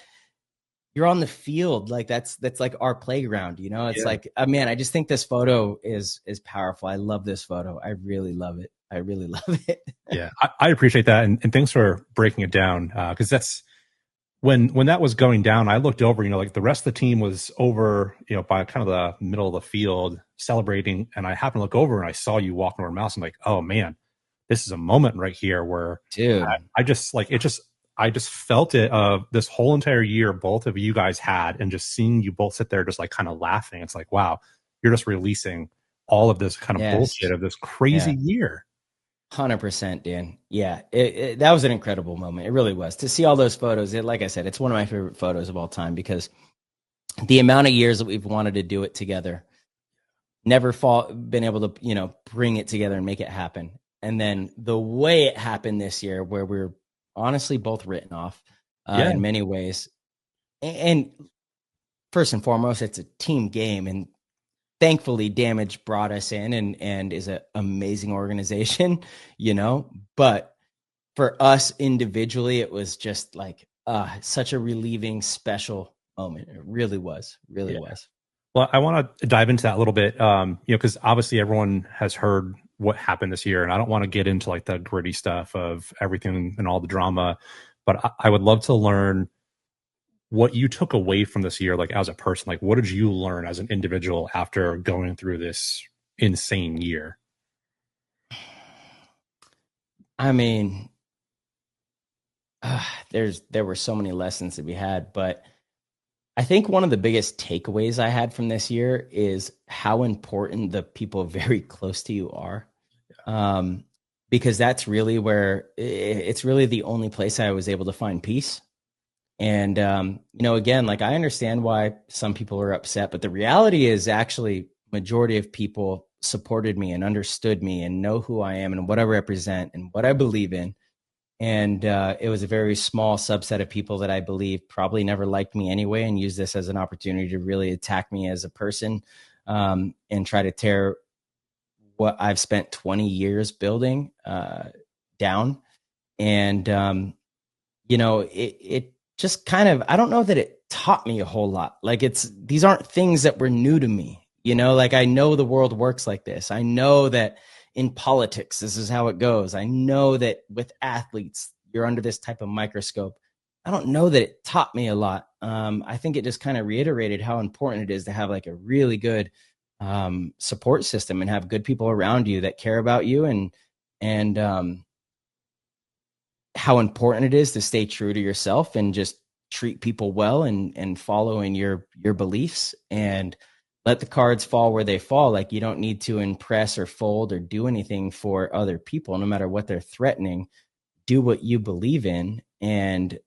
you're on the field. Like, that's like our playground, you know. It's like, man, I just think this photo is powerful. I love this photo. I really love it. I really love it. Yeah, I appreciate that. And thanks for breaking it down. Because that's when that was going down, I looked over, you know, like the rest of the team was over, you know, by kind of the middle of the field celebrating. And I happened to look over and I saw you walking over Mouse. I'm like, oh man, this is a moment right here where, dude, I just like, I just felt it of this whole entire year both of you guys had, and just seeing you both sit there just like kind of laughing. It's like, wow, you're just releasing all of this kind of bullshit of this crazy year. 100%, Dan. Yeah, that was an incredible moment. It really was. To see all those photos, like I said, it's one of my favorite photos of all time, because the amount of years that we've wanted to do it together, never been able to, you know, bring it together and make it happen. And then the way it happened this year, where we're honestly both written off in many ways. And first and foremost, it's a team game. And thankfully, Damage brought us in and is an amazing organization, you know. But for us individually, it was just like such a relieving, special moment. It really was. Really was. Well, I want to dive into that a little bit, you know, because obviously everyone has heard what happened this year, and I don't want to get into like the gritty stuff of everything and all the drama, but I would love to learn what you took away from this year, like as a person. Like, what did you learn as an individual after going through this insane year? I mean, there were so many lessons to be had, but I think one of the biggest takeaways I had from this year is how important the people very close to you are. Because that's really where it's really the only place I was able to find peace. And, again, like I understand why some people are upset, but the reality is actually majority of people supported me and understood me and know who I am and what I represent and what I believe in. And it was a very small subset of people that I believe probably never liked me anyway and used this as an opportunity to really attack me as a person, and try to tear what I've spent 20 years building down. And, it just kind of, I don't know that it taught me a whole lot. Like these aren't things that were new to me, like I know the world works like this. I know that in politics, this is how it goes. I know that with athletes, you're under this type of microscope. I don't know that it taught me a lot. I think it just kind of reiterated how important it is to have like a really good support system and have good people around you that care about you, and how important it is to stay true to yourself and just treat people well and follow in your beliefs and let the cards fall where they fall. Like you don't need to impress or fold or do anything for other people, no matter what they're threatening. Do what you believe in. And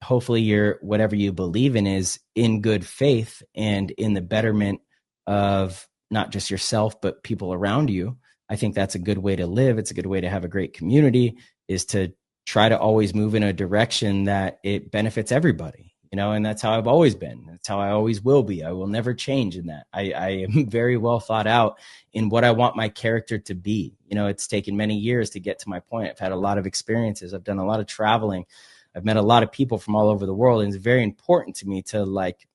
hopefully whatever you believe in is in good faith and in the betterment of not just yourself, but people around you. I think that's a good way to live. It's a good way to have a great community, is to try to always move in a direction that it benefits everybody. And that's how I've always been. That's how I always will be. I will never change in that. I am very well thought out in what I want my character to be. It's taken many years to get to my point. I've had a lot of experiences. I've done a lot of traveling. I've met a lot of people from all over the world. And it's very important to me to like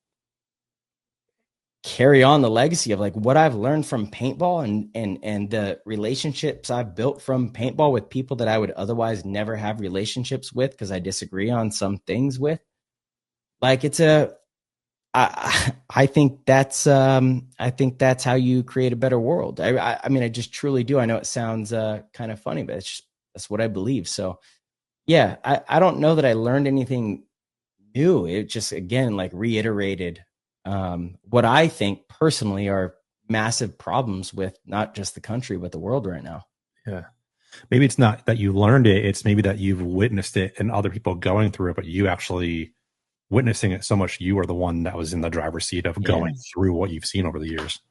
carry on the legacy of like what I've learned from paintball and the relationships I've built from paintball with people that I would otherwise never have relationships with because I disagree on some things with. Like I think that's how you create a better world. I mean, I just truly do. I know it sounds kind of funny, but that's what I believe. So yeah, I don't know that I learned anything new. It just, again, like reiterated what I think personally are massive problems with not just the country, but the world right now. Yeah. Maybe it's not that you learned it. It's maybe that you've witnessed it and other people going through it, but you actually witnessing it so much, you are the one that was in the driver's seat of going through what you've seen over the years.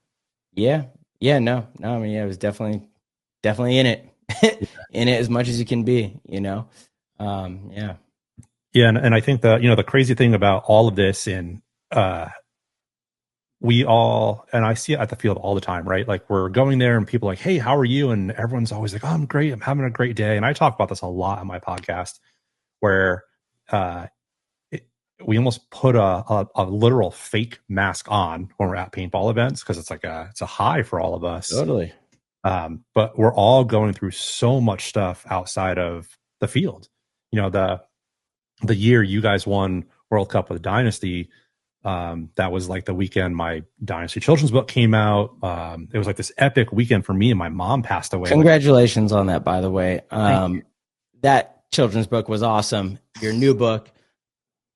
No, I mean, it was definitely in it, in it as much as you can be, Yeah. And I think that, the crazy thing about all of this, and we all, and I see it at the field all the time, right? Like we're going there and people are like, hey, how are you? And everyone's always like, oh, I'm great. I'm having a great day. And I talk about this a lot on my podcast where, we almost put a literal fake mask on when we're at paintball events because it's like it's a high for all of us. Totally. But we're all going through so much stuff outside of the field. The year you guys won World Cup with Dynasty, that was like the weekend my Dynasty children's book came out. It was like this epic weekend for me, and my mom passed away. Congratulations on that, by the way. That children's book was awesome. Your new book,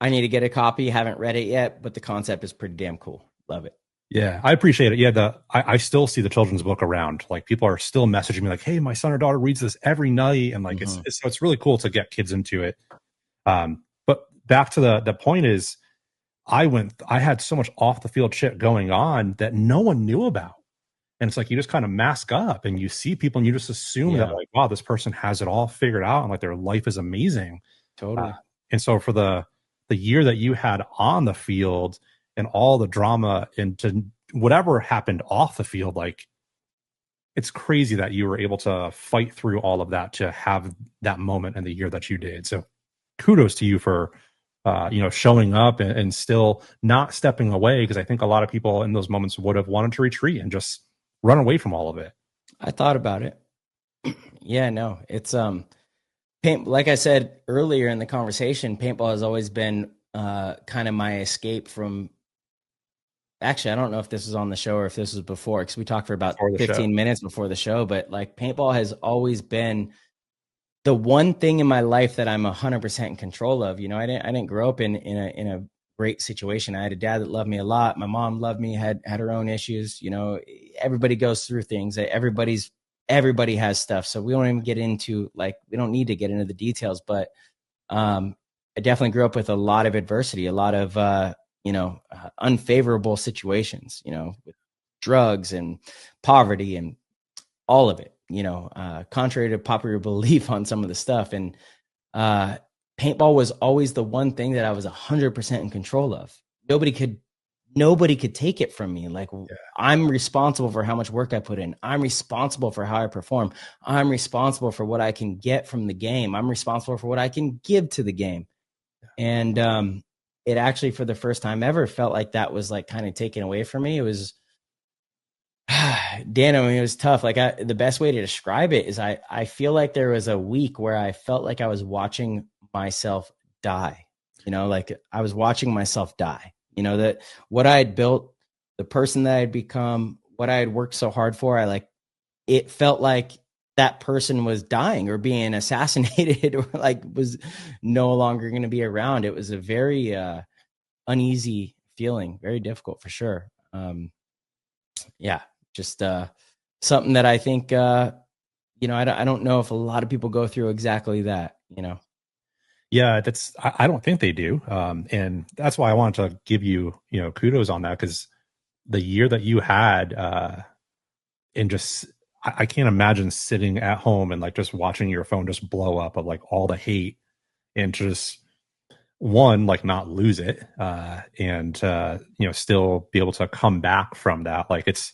I need to get a copy. Haven't read it yet, but the concept is pretty damn cool. Love it. Yeah, I appreciate it. Yeah, I still see the children's book around. Like people are still messaging me like, hey, my son or daughter reads this every night. And like, it's really cool to get kids into it. But back to the point is I had so much off the field shit going on that no one knew about. And it's like, you just kind of mask up and you see people and you just assume that like, wow, this person has it all figured out and like their life is amazing. Totally. And so for the year that you had on the field and all the drama and to whatever happened off the field, like it's crazy that you were able to fight through all of that to have that moment in the year that you did. So kudos to you for, showing up and still not stepping away. Cause I think a lot of people in those moments would have wanted to retreat and just run away from all of it. I thought about it. Yeah, no, it's like I said earlier in the conversation, paintball has always been kind of my escape from. Actually, I don't know if this was on the show or if this was before, because we talked for about 15 minutes before the show. But like, paintball has always been the one thing in my life that I'm 100% in control of. You know, I didn't grow up in a great situation. I had a dad that loved me a lot. My mom loved me, had her own issues. You know, everybody goes through things. Everybody has stuff. So we don't even get into, like, we don't need to get into the details, but I definitely grew up with a lot of adversity, a lot of unfavorable situations, you know, with drugs and poverty and all of it, you know, contrary to popular belief on some of the stuff. And paintball was always the one thing that I was 100% in control of. Nobody could take it from me. Like, I'm responsible for how much work I put in. I'm responsible for how I perform. I'm responsible for what I can get from the game. I'm responsible for what I can give to the game. And it actually, for the first time ever, felt like that was like kind of taken away from me. It was, Dan, I mean, it was tough. Like, the best way to describe it is I feel like there was a week where I felt like I was watching myself die, you know, like I was watching myself die, you know, that what I had built, the person that I had become, what I had worked so hard for, it felt like that person was dying or being assassinated or like was no longer going to be around. It was a very uneasy feeling, very difficult for sure. Just something that I think, I don't know if a lot of people go through exactly that, you know? Yeah, I don't think they do. And that's why I wanted to give you, kudos on that, because the year that you had, and just, I can't imagine sitting at home and like just watching your phone just blow up of like all the hate, and just one, like not lose it, and still be able to come back from that. Like it's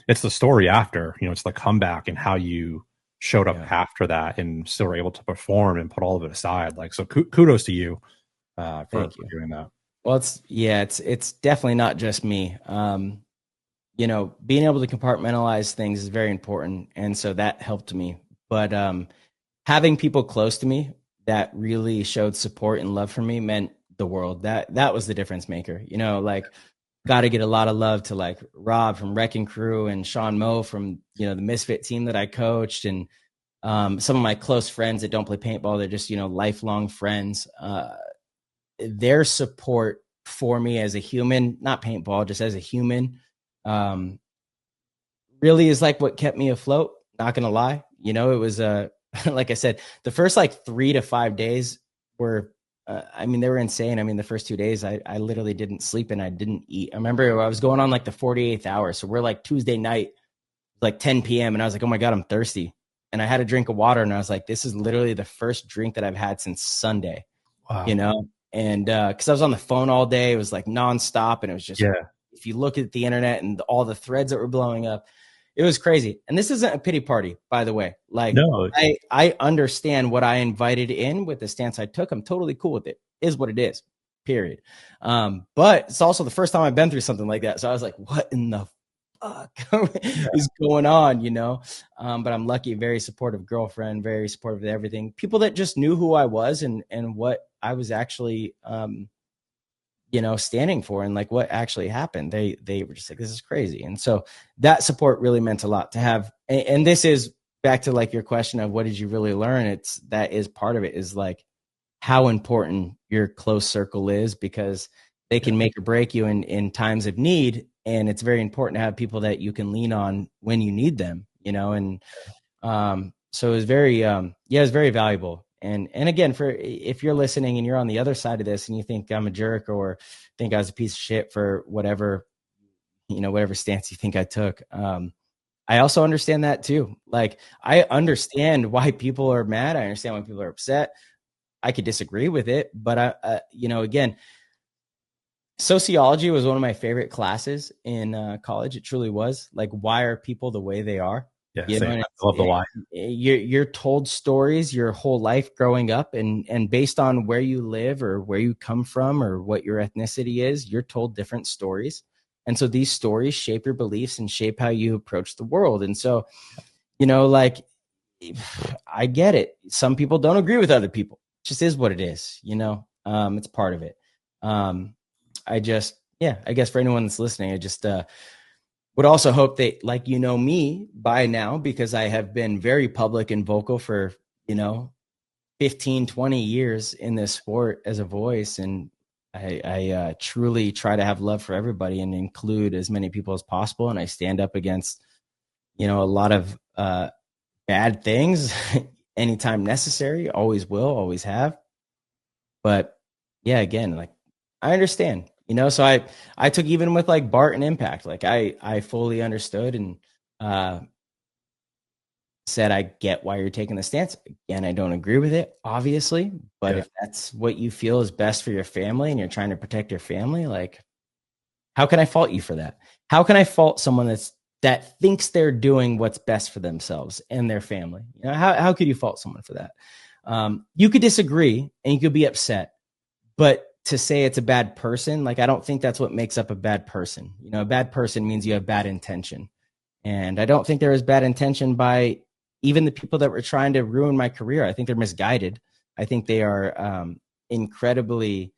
the story after, it's the comeback and how you showed up after that and still were able to perform and put all of it aside. Like, so kudos to you for doing that. Well, it's definitely not just me. Being able to compartmentalize things is very important. And so that helped me. But having people close to me that really showed support and love for me meant the world. That was the difference maker. You know, like, got to get a lot of love to like Rob from Wrecking Crew and Sean Moe from, the Misfit team that I coached, and some of my close friends that don't play paintball. They're just, lifelong friends. Their support for me as a human, not paintball, just as a human, really is like what kept me afloat. Not going to lie. It was, like I said, the first like 3 to 5 days were, they were insane. I mean, the first 2 days, I literally didn't sleep and I didn't eat. I remember I was going on like the 48th hour. So we're like Tuesday night, like 10 p.m. And I was like, oh my God, I'm thirsty. And I had a drink of water and I was like, this is literally the first drink that I've had since Sunday. Wow. And because I was on the phone all day, it was like nonstop. And it was just, if you look at the internet and all the threads that were blowing up, it was crazy. And this isn't a pity party, by the way. Like, no. I understand what I invited in with the stance I took. I'm totally cool with it. Is what it is, period. But it's also the first time I've been through something like that. So I was like, what in the fuck is going on, But I'm lucky, very supportive girlfriend, very supportive of everything. People that just knew who I was and what I was actually, standing for, and like what actually happened. They were just like, this is crazy. And so that support really meant a lot to have. And this is back to like your question of what did you really learn? That is part of it, is like how important your close circle is, because they can make or break you in times of need. And it's very important to have people that you can lean on when you need them, and so it was very, it was very valuable. And again, if you're listening and you're on the other side of this and you think I'm a jerk or think I was a piece of shit for whatever, whatever stance you think I took, I also understand that too. Like, I understand why people are mad. I understand why people are upset. I could disagree with it, but again, sociology was one of my favorite classes in college. It truly was. Like, why are people the way they are? Yeah, I love the why. You're told stories your whole life growing up, and based on where you live or where you come from or what your ethnicity is, you're told different stories. And so these stories shape your beliefs and shape how you approach the world. And so You know, like, I get it. Some people don't agree with other people. It just is what it is, you know. It's part of it. I just, yeah, I guess for anyone that's listening, I just would also hope that, like, you know me by now, because I have been very public and vocal for, you know, 15, 20 years in this sport as a voice. And I truly try to have love for everybody and include as many people as possible. And I stand up against, you know, a lot of bad things anytime necessary. Always will, always have. But yeah, again, like, I understand, you know. So I took, even with like Bart and Impact, like I fully understood and said, I get why you're taking the stance. Again, I don't agree with it, obviously, but if that's what you feel is best for your family and you're trying to protect your family, like, how can I fault you for that? How can I fault someone that thinks they're doing what's best for themselves and their family? You know, how could you fault someone for that? You could disagree and you could be upset, but to say it's a bad person, like, I don't think that's what makes up a bad person. You know, a bad person means you have bad intention. And I don't think there was bad intention by even the people that were trying to ruin my career. I think they're misguided. I think they are incredibly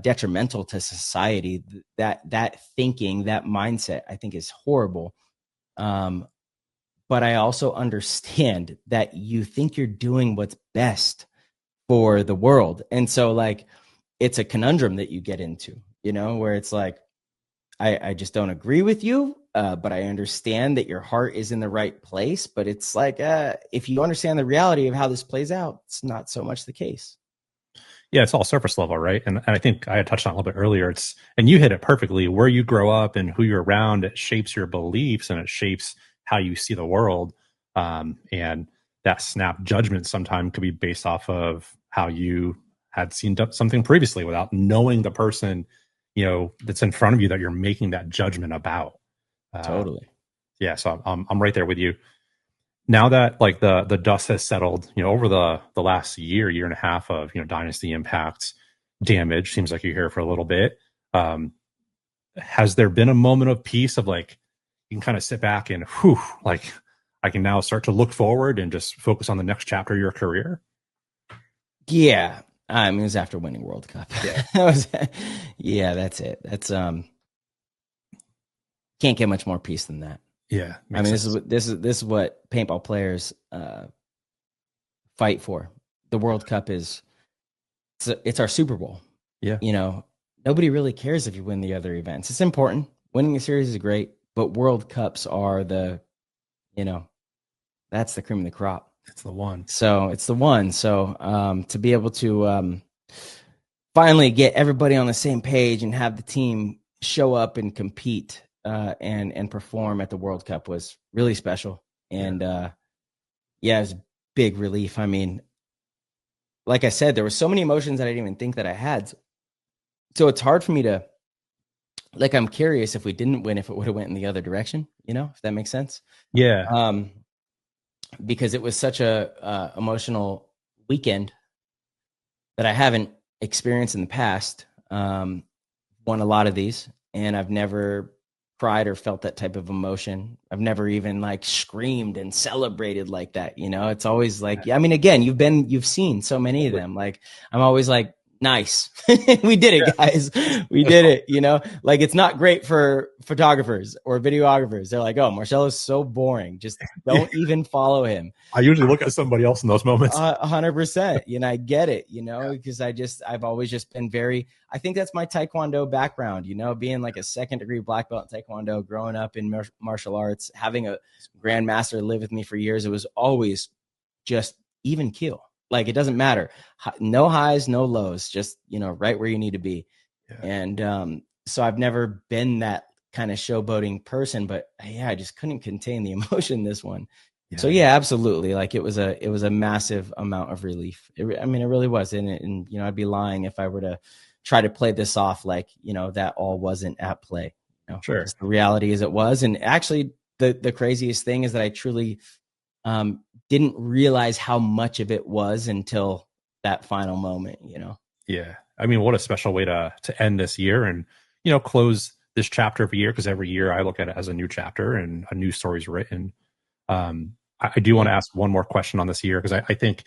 detrimental to society. That thinking, that mindset, I think is horrible. But I also understand that you think you're doing what's best for the world. And so, like, it's a conundrum that you get into, you know, where it's like, I just don't agree with you, but I understand that your heart is in the right place. But it's like, if you understand the reality of how this plays out, it's not so much the case. Yeah, it's all surface level, right? And I think I had touched on it a little bit earlier. And you hit it perfectly. Where you grow up and who you're around, it shapes your beliefs and it shapes how you see the world. And that snap judgment sometimes could be based off of how you had seen something previously without knowing the person, you know, that's in front of you that you're making that judgment about. Totally. Yeah. So I'm right there with you. Now that, like, the dust has settled, you know, over the last year and a half of, you know, Dynasty Impact's damage, seems like you're here for a little bit. Has there been a moment of peace of, like, you can kind of sit back and, whew, like, I can now start to look forward and just focus on the next chapter of your career? Yeah. I mean, it was after winning World Cup. Yeah. Yeah, that's it. That's can't get much more peace than that. Yeah. I mean, this is what paintball players fight for. The World Cup it's our Super Bowl. Yeah. You know, nobody really cares if you win the other events. It's important. Winning a series is great, but World Cups are you know, that's the cream of the crop. It's the one. So it's the one. So to be able to finally get everybody on the same page and have the team show up and compete and perform at the World Cup was really special. And yeah, it was a big relief. I mean, like I said, there were so many emotions that I didn't even think that I had. So it's hard for me to, like, I'm curious if we didn't win, if it would have went in the other direction, you know, if that makes sense. Yeah. Because it was such a emotional weekend that I haven't experienced in the past. Won a lot of these, and I've never cried or felt that type of emotion. I've never even, like, screamed and celebrated like that. You know, it's always like, I mean, again, you've seen so many of them. Like, I'm always like, nice. We did it, guys. We did it. You know, like, it's not great for photographers or videographers. They're like, oh, Marcello's so boring. Just don't even follow him. I usually look at somebody else in those moments. 100%. You know, I get it, you know, because I've always just been I think that's my Taekwondo background, you know, being like a 2nd degree black belt in Taekwondo, growing up in martial arts, having a grandmaster live with me for years. It was always just even keel. Like, it doesn't matter. No highs, no lows, just, you know, right where you need to be. Yeah. And so I've never been that kind of showboating person, but yeah, I just couldn't contain the emotion this one. Yeah. So yeah, absolutely. Like, it was a massive amount of relief. I mean, it really was. And, you know, I'd be lying if I were to try to play this off like, you know, that all wasn't at play. You know? Sure. The reality is it was. And actually the craziest thing is that I truly didn't realize how much of it was until that final moment, you know? Yeah. I mean, what a special way to end this year and, you know, close this chapter of a year. Cause every year I look at it as a new chapter and a new story's written. I do want to ask one more question on this year, because I think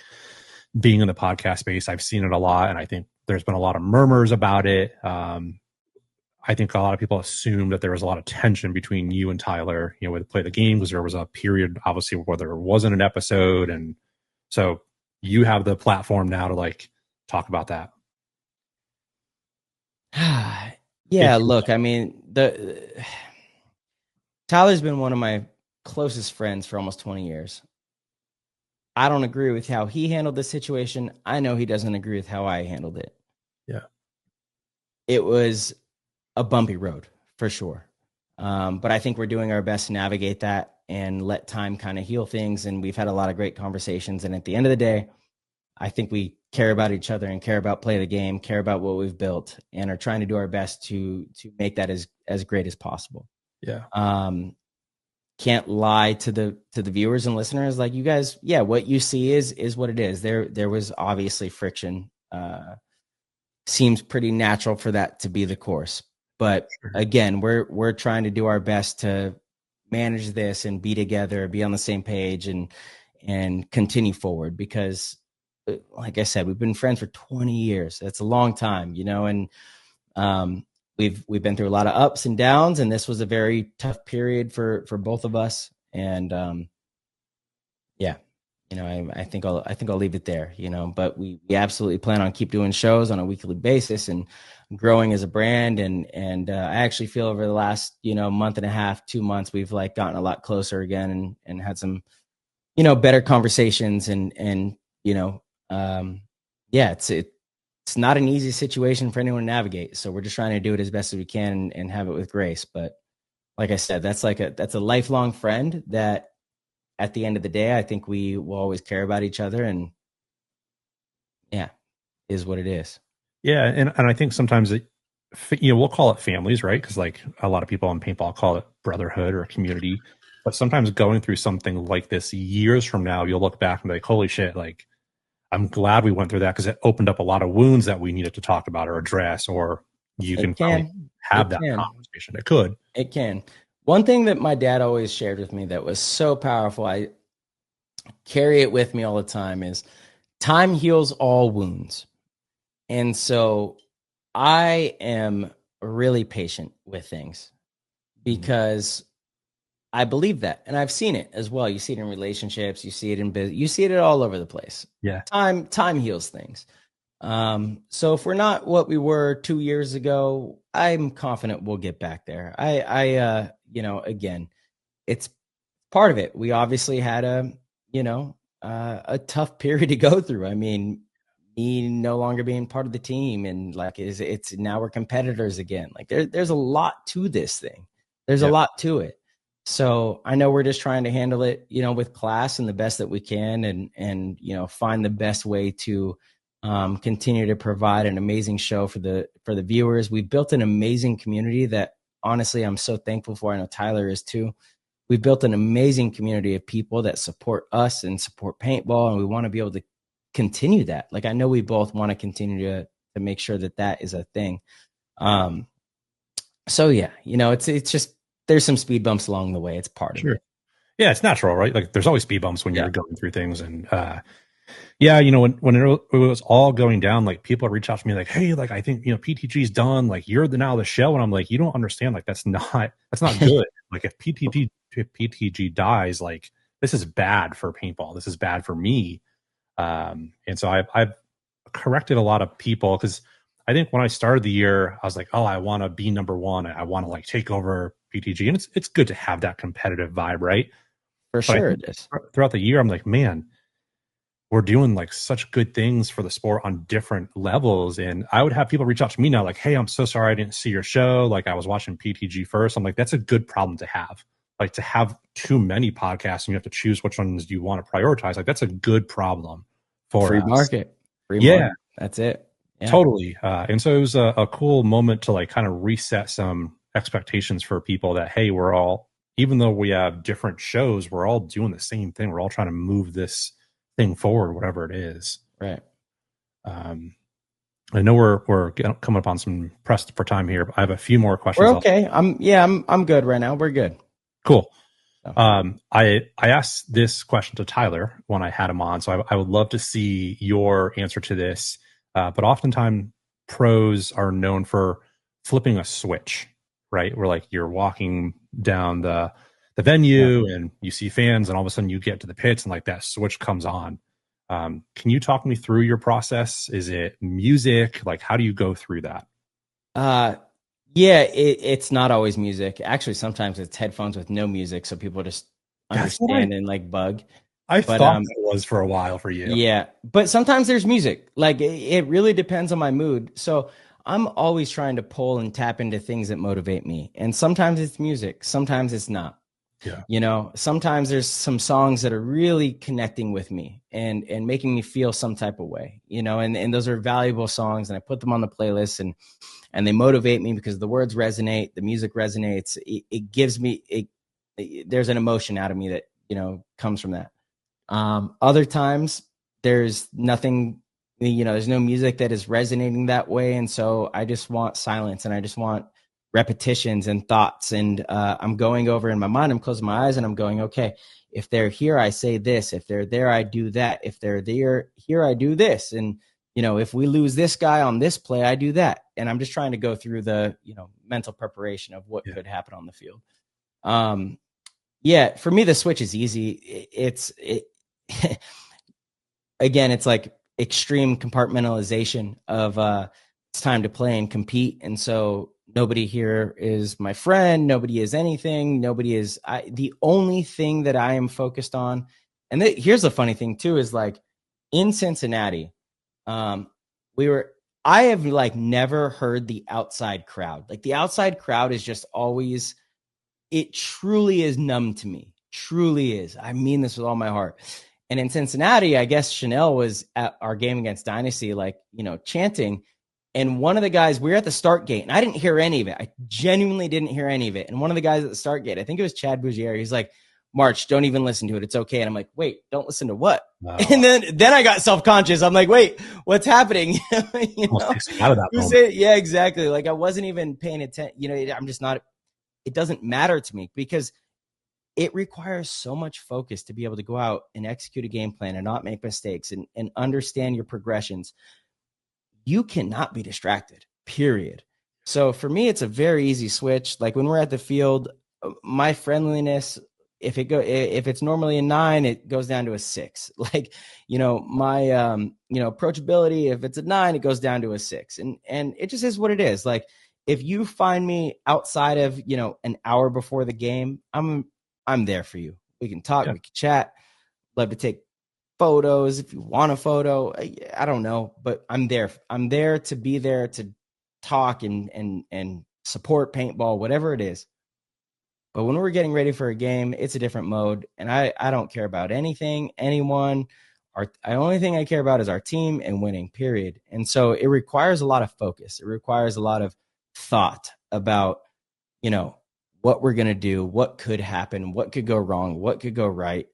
being in the podcast space, I've seen it a lot, and I think there's been a lot of murmurs about it. I think a lot of people assume that there was a lot of tension between you and Tyler, with Play the Game, because there was a period, obviously, where there wasn't an episode. And so you have the platform now to like talk about that. Yeah, look, I mean, Tyler's been one of my closest friends for almost 20 years. I don't agree with how he handled the situation. I know he doesn't agree with how I handled it. Yeah. It was a bumpy road for sure. But I think we're doing our best to navigate that and let time kind of heal things. And we've had a lot of great conversations. And at the end of the day, I think we care about each other and care about Play the Game, care about what we've built, and are trying to do our best to make that as great as possible. Yeah. Can't lie to the viewers and listeners. Like, you guys, yeah, what you see is what it is. There was obviously friction. Seems pretty natural for that to be the course. But again, we're trying to do our best to manage this and be together, be on the same page, and continue forward, because like I said, we've been friends for 20 years. That's a long time, and we've been through a lot of ups and downs, and this was a very tough period for both of us. And yeah, I think I'll leave it there, but we absolutely plan on keep doing shows on a weekly basis and growing as a brand. And I actually feel over the last, month and a half, 2 months, we've like gotten a lot closer again and had some, better conversations and yeah, it's not an easy situation for anyone to navigate. So we're just trying to do it as best as we can and have it with grace. But like I said, that's a lifelong friend that at the end of the day, I think we will always care about each other, and yeah, is what it is. Yeah. And I think sometimes we'll call it families, right? Because like a lot of people in paintball call it brotherhood or community. But sometimes going through something like this years from now, you'll look back and be like, holy shit, like, I'm glad we went through that, because it opened up a lot of wounds that we needed to talk about or address, or you can have that conversation. It can. One thing that my dad always shared with me that was so powerful, I carry it with me all the time, is time heals all wounds. And so I am really patient with things, because I believe that, and I've seen it as well. You see it in relationships, you see it in business, you see it all over the place. Yeah, time heals things. So if we're not what we were 2 years ago, I'm confident we'll get back there. Again, it's part of it. We obviously had a tough period to go through. I mean, me no longer being part of the team, and like it's now we're competitors again. Like there's a lot to this thing. There's a lot to it. So I know we're just trying to handle it, with class and the best that we can, and find the best way to continue to provide an amazing show for the viewers. We've built an amazing community that honestly I'm so thankful for. I know Tyler is too. We've built an amazing community of people that support us and support paintball, and we want to be able to continue that. Like, I know we both want to continue to make sure that is a thing. So yeah, it's just, there's some speed bumps along the way. It's part of it. Yeah, it's natural, right? Like there's always speed bumps when you're going through things. And when it was all going down, like people reach out to me like, hey, like I think PTG's done. Like you're now the show, and I'm like, you don't understand. Like that's not good. Like if PTG dies, like this is bad for paintball. This is bad for me. And so I've corrected a lot of people, because I think when I started the year, I was like, oh, I want to be number one. I want to like take over PTG, and it's good to have that competitive vibe, right? For sure it is. Throughout the year, I'm like, man, we're doing like such good things for the sport on different levels. And I would have people reach out to me now like, hey, I'm so sorry I didn't see your show. Like I was watching PTG first. I'm like, that's a good problem to have. Like to have too many podcasts and you have to choose which ones you want to prioritize. Like that's a good problem for free us. Market. Market. That's it. Yeah. Totally. And so it was a cool moment to like kind of reset some expectations for people that, hey, we're all, even though we have different shows, we're all doing the same thing. We're all trying to move this thing forward, whatever it is. Right. I know we're coming up on some press for time here, but I have a few more questions. We're okay. I'm good right now. We're good. Cool. I asked this question to Tyler when I had him on, so I would love to see your answer to this. But oftentimes pros are known for flipping a switch, right? Where like you're walking down the venue and you see fans, and all of a sudden you get to the pits and like that switch comes on. Can you talk me through your process? Is it music? Like, how do you go through that? Yeah, it's not always music. Actually, sometimes it's headphones with no music, so people just understand and like bug. I thought it was for a while for you. Yeah, but sometimes there's music. Like it really depends on my mood. So I'm always trying to pull and tap into things that motivate me. And sometimes it's music, sometimes it's not. Yeah. You know, sometimes there's some songs that are really connecting with me and making me feel some type of way, you know, and those are valuable songs, and I put them on the playlist and they motivate me because the words resonate, the music resonates. It gives me there's an emotion out of me that, you know, comes from that. Other times there's nothing, you know, there's no music that is resonating that way. And so I just want silence, and I just want repetitions and thoughts. And I'm going over in my mind, I'm closing my eyes and I'm going, okay, if they're here, I say this. If they're there, I do that. If they're here, I do this. And, you know, if we lose this guy on this play, I do that. And I'm just trying to go through the, you know, mental preparation of what could happen on the field. Yeah, for me, the switch is easy. Again, it's like extreme compartmentalization of it's time to play and compete. And so nobody here is my friend. Nobody is anything. Nobody is the only thing that I am focused on. And here's the funny thing too, is like in Cincinnati, I have like never heard the outside crowd. Like the outside crowd is just always, it truly is numb to me. Truly is. I mean this with all my heart. And in Cincinnati, I guess Chanel was at our game against Dynasty, like, you know, chanting. And one of the guys, we were at the start gate, and I didn't hear any of it. I genuinely didn't hear any of it. And one of the guys at the start gate, I think it was Chad Bougier, he's like, March, don't even listen to it. It's okay. And I'm like, wait, don't listen to what? Wow. And then I got self-conscious. I'm like, wait, what's happening? You know? Out of that moment. Yeah, exactly. Like I wasn't even paying attention. You know, I'm just not, it doesn't matter to me because it requires so much focus to be able to go out and execute a game plan and not make mistakes and understand your progressions. You cannot be distracted, period. So for me, it's a very easy switch. Like when we're at the field, my friendliness, if it's normally a 9, it goes down to a 6. Like, you know, my, you know, approachability, if it's a 9, it goes down to a 6. And it just is what it is. Like if you find me outside of, you know, an hour before the game, I'm there for you. We can talk, we can chat. Love to take photos. If you want a photo, I don't know, but I'm there. I'm there to be there to talk and support paintball, whatever it is. But when we're getting ready for a game, it's a different mode. And I don't care about anything, anyone. The only thing I care about is our team and winning, period. And so it requires a lot of focus. It requires a lot of thought about, you know, what we're going to do, what could happen, what could go wrong, what could go right.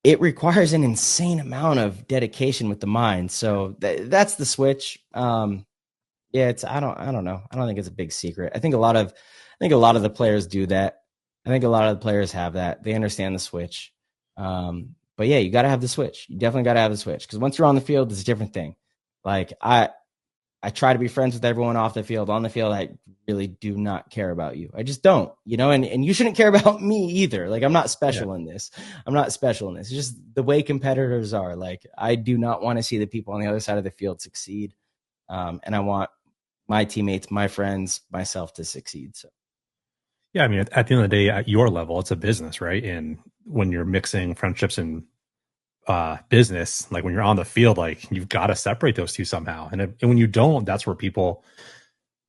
It requires an insane amount of dedication with the mind. So that's the switch. Yeah, I don't know. I don't think it's a big secret. I think a lot of the players do that. I think a lot of the players have that. They understand the switch. But yeah, you got to have the switch. You definitely got to have the switch because once you're on the field, it's a different thing. Like I try to be friends with everyone off the field. On the field, I really do not care about you. I just don't, you know, and you shouldn't care about me either. Like I'm not special in this. I'm not special in this. It's just the way competitors are. Like I do not want to see the people on the other side of the field succeed. And I want my teammates, my friends, myself to succeed. So. Yeah, I mean, at the end of the day, at your level, it's a business, right? And when you're mixing friendships and business, like when you're on the field, like you've got to separate those two somehow. And when you don't, that's where people,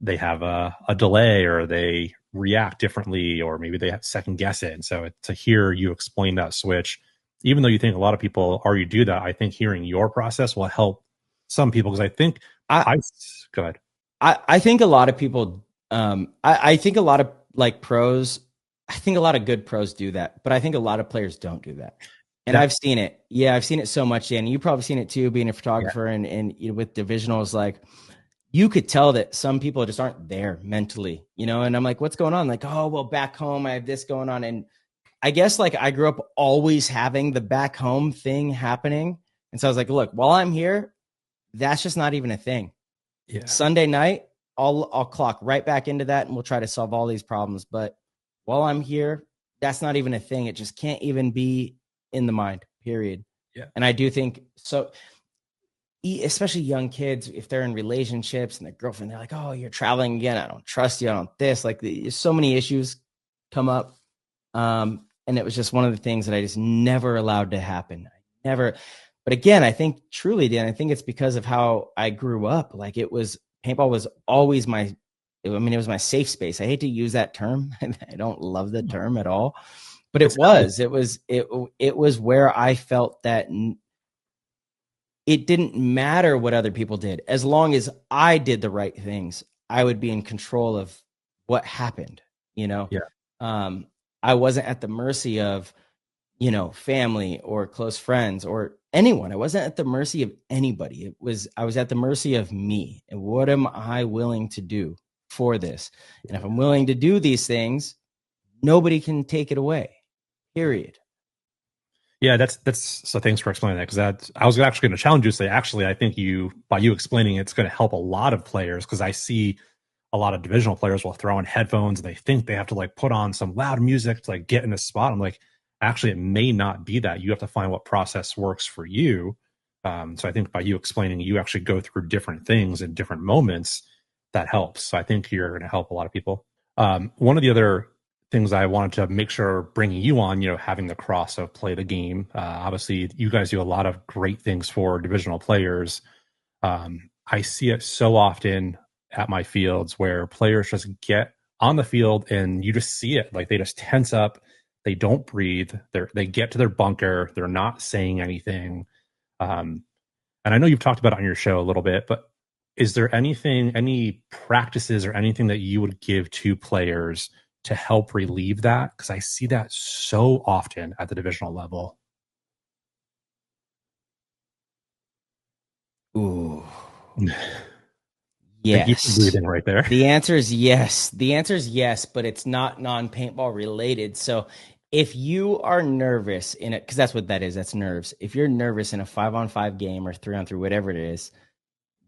they have a delay or they react differently, or maybe they have second guess it. And so to hear you explain that switch, even though you think a lot of people already do that, I think hearing your process will help some people. Because I think go ahead. I think a lot of people, I think a lot of like pros, I think a lot of good pros do that, but I think a lot of players don't do that. And I've seen it. Yeah, I've seen it so much, Dan. You've probably seen it too, being a photographer and you know, with divisionals, like you could tell that some people just aren't there mentally, you know? And I'm like, what's going on? Like, oh, well, back home, I have this going on. And I guess like I grew up always having the back home thing happening. And so I was like, look, while I'm here, that's just not even a thing. Yeah. Sunday night, I'll clock right back into that and we'll try to solve all these problems. But while I'm here, that's not even a thing. It just can't even be in the mind, period. Yeah. And I do think so, especially young kids, if they're in relationships and their girlfriend, they're like, oh, you're traveling again. I don't trust you. I don't this. Like so many issues come up. And it was just one of the things that I just never allowed to happen. I never. But again, I think truly, Dan, I think it's because of how I grew up. Like paintball was always it was my safe space. I hate to use that term. I don't love the term at all, but it was where I felt that it didn't matter what other people did. As long as I did the right things, I would be in control of what happened, Yeah. I wasn't at the mercy of, family or close friends or anyone. I wasn't at the mercy of anybody. I was at the mercy of me. And what am I willing to do for this? And if I'm willing to do these things, nobody can take it away, period. Yeah, that's so thanks for explaining that, because I was actually going to challenge you to say, actually, I think by you explaining it's going to help a lot of players, because I see a lot of divisional players will throw in headphones and they think they have to like put on some loud music to like get in a spot. I'm like, actually, it may not be that. You have to find what process works for you. So I think by you explaining, you actually go through different things in different moments, that helps. So I think you're going to help a lot of people. One of the other things I wanted to make sure bringing you on, having the cross of play the game. Obviously, you guys do a lot of great things for divisional players. I see it so often at my fields where players just get on the field and you just see it. Like they just tense up. They don't breathe. They get to their bunker. They're not saying anything. And I know you've talked about it on your show a little bit, but is there any practices or anything that you would give to players to help relieve that? Because I see that so often at the divisional level. Ooh. Yes. Breathing right there. The answer is yes. But it's not non-paintball related. So if you are nervous in it, because that's what that is, that's nerves. If you're nervous in a 5-on-5 game or 3-on-3, whatever it is,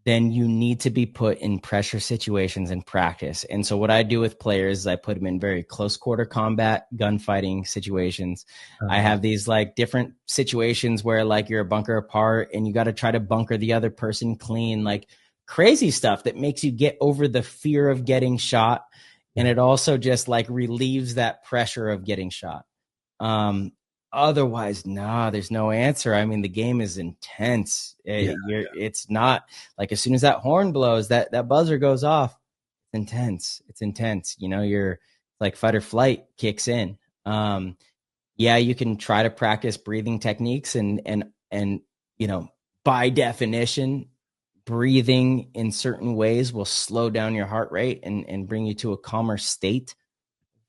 then you need to be put in pressure situations in practice. And so what I do with players is I put them in very close quarter combat, gunfighting situations. I have these like different situations where like you're a bunker apart and you got to try to bunker the other person clean, like crazy stuff that makes you get over the fear of getting shot. And it also just like relieves that pressure of getting shot. Otherwise, there's no answer. I mean, the game is intense. It's not like as soon as that horn blows, that buzzer goes off. It's intense. You're like fight or flight kicks in. You can try to practice breathing techniques and by definition, breathing in certain ways will slow down your heart rate and bring you to a calmer state.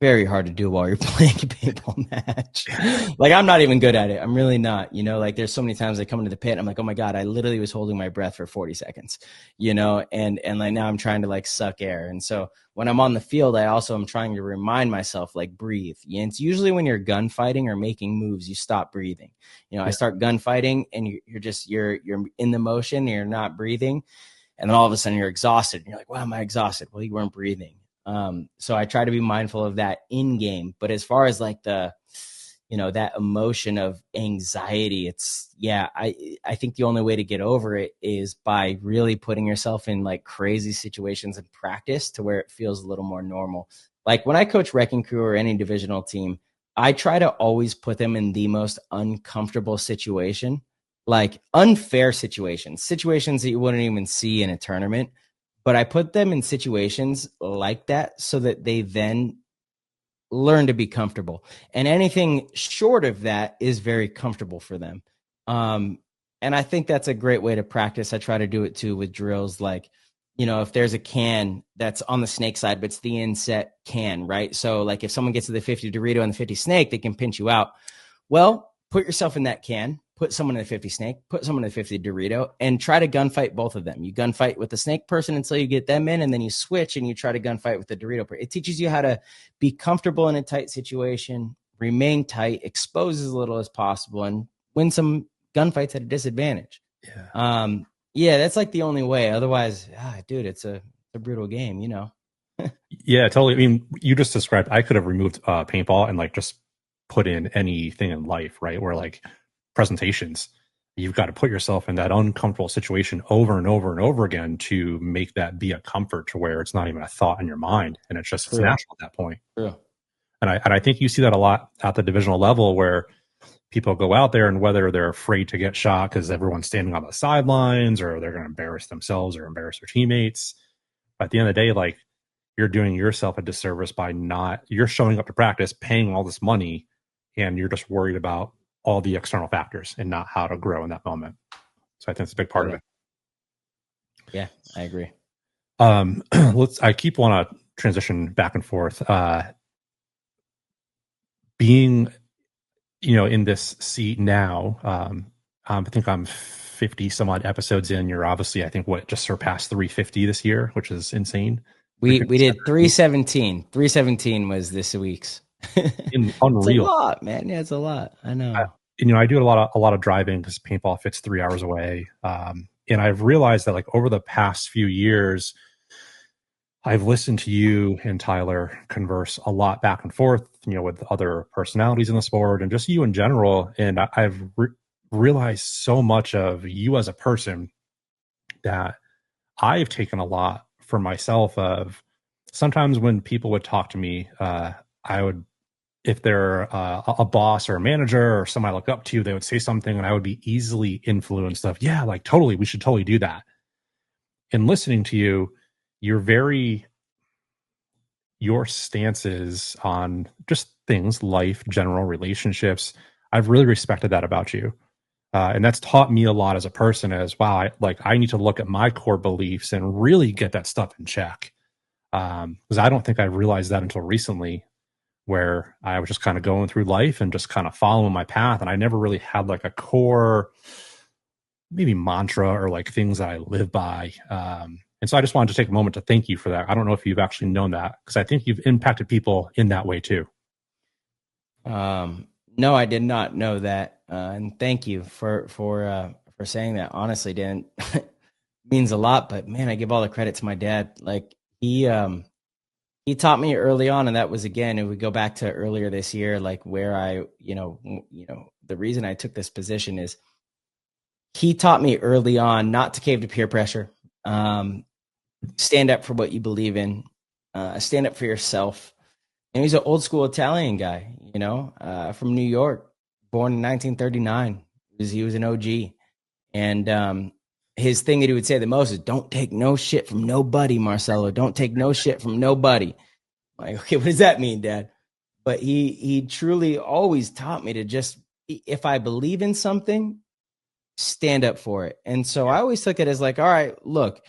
Very hard to do while you're playing a paintball match. Like I'm not even good at it. I'm really not, like there's so many times I come into the pit. I'm like, oh my God, I literally was holding my breath for 40 seconds, and like now I'm trying to like suck air. And so when I'm on the field, I also am trying to remind myself, like breathe. And it's usually when you're gunfighting or making moves, you stop breathing. I start gunfighting and you're in the motion, you're not breathing. And then all of a sudden you're exhausted. And you're like, why am I exhausted? Well, you weren't breathing. So I try to be mindful of that in game, but as far as like that emotion of anxiety, I think the only way to get over it is by really putting yourself in like crazy situations in practice to where it feels a little more normal. Like when I coach Wrecking Crew or any divisional team, I try to always put them in the most uncomfortable situation, like unfair situations that you wouldn't even see in a tournament. But I put them in situations like that so that they then learn to be comfortable. And anything short of that is very comfortable for them. And I think that's a great way to practice. I try to do it too with drills. Like, if there's a can that's on the snake side, but it's the inset can, right? So like if someone gets to the 50 Dorito and the 50 snake, they can pinch you out. Well, put yourself in that can. Put someone in the 50 snake, put someone in the 50 Dorito, and try to gunfight both of them. You gunfight with the snake person until you get them in, and then you switch and you try to gunfight with the Dorito person. It teaches you how to be comfortable in a tight situation remain tight, expose as little as possible, and win some gunfights at a disadvantage. Yeah, that's like the only way. Otherwise, dude, it's a brutal game, you know. Yeah, totally. I mean, you just described, I could have removed paintball and like just put in anything in life, right? Where like presentations, you've got to put yourself in that uncomfortable situation over and over and over again to make that be a comfort to where it's not even a thought in your mind. And it's just, it's natural at that point. True. And I think you see that a lot at the divisional level where people go out there and whether they're afraid to get shot because everyone's standing on the sidelines or they're going to embarrass themselves or embarrass their teammates. But at the end of the day, like, you're doing yourself a disservice by you're showing up to practice, paying all this money, and you're just worried about all the external factors and not how to grow in that moment. So I think it's a big part of it. Yeah, I agree. I keep want to transition back and forth. Being, in this seat now, I think I'm 50 some odd episodes in. You're obviously, I think, just surpassed 350 this year, which is insane. We did 317. 317 was this week's. Unreal. It's a lot, man. Yeah, it's a lot. I know. I do a lot of driving because paintball fits 3 hours away. And I've realized that like over the past few years, I've listened to you and Tyler converse a lot back and forth, with other personalities in the sport and just you in general. And I've realized so much of you as a person that I've taken a lot for myself of sometimes when people would talk to me, I would, if they're a boss or a manager or somebody I look up to, they would say something and I would be easily influenced of, yeah, like totally, we should totally do that. And listening to you, your stances on just things, life, general relationships, I've really respected that about you. And that's taught me a lot as a person as, wow, I need to look at my core beliefs and really get that stuff in check. Because I don't think I realized that until recently, where I was just kind of going through life and just kind of following my path. And I never really had like a core, maybe mantra or like things that I live by. And so I just wanted to take a moment to thank you for that. I don't know if you've actually known that, because I think you've impacted people in that way too. No, I did not know that. And thank you for saying that. Honestly, Dan, means a lot, but man, I give all the credit to my dad. Like he taught me early on. And that was, again, if we go back to earlier this year, like where I, the reason I took this position is he taught me early on not to cave to peer pressure. Stand up for what you believe in, stand up for yourself. And he's an old school Italian guy, from New York, born in 1939. He was an OG. And his thing that he would say the most is, don't take no shit from nobody, Marcello. Don't take no shit from nobody. I'm like, okay, what does that mean, Dad? But he truly always taught me to just, if I believe in something, stand up for it. And so I always took it as like, all right, look,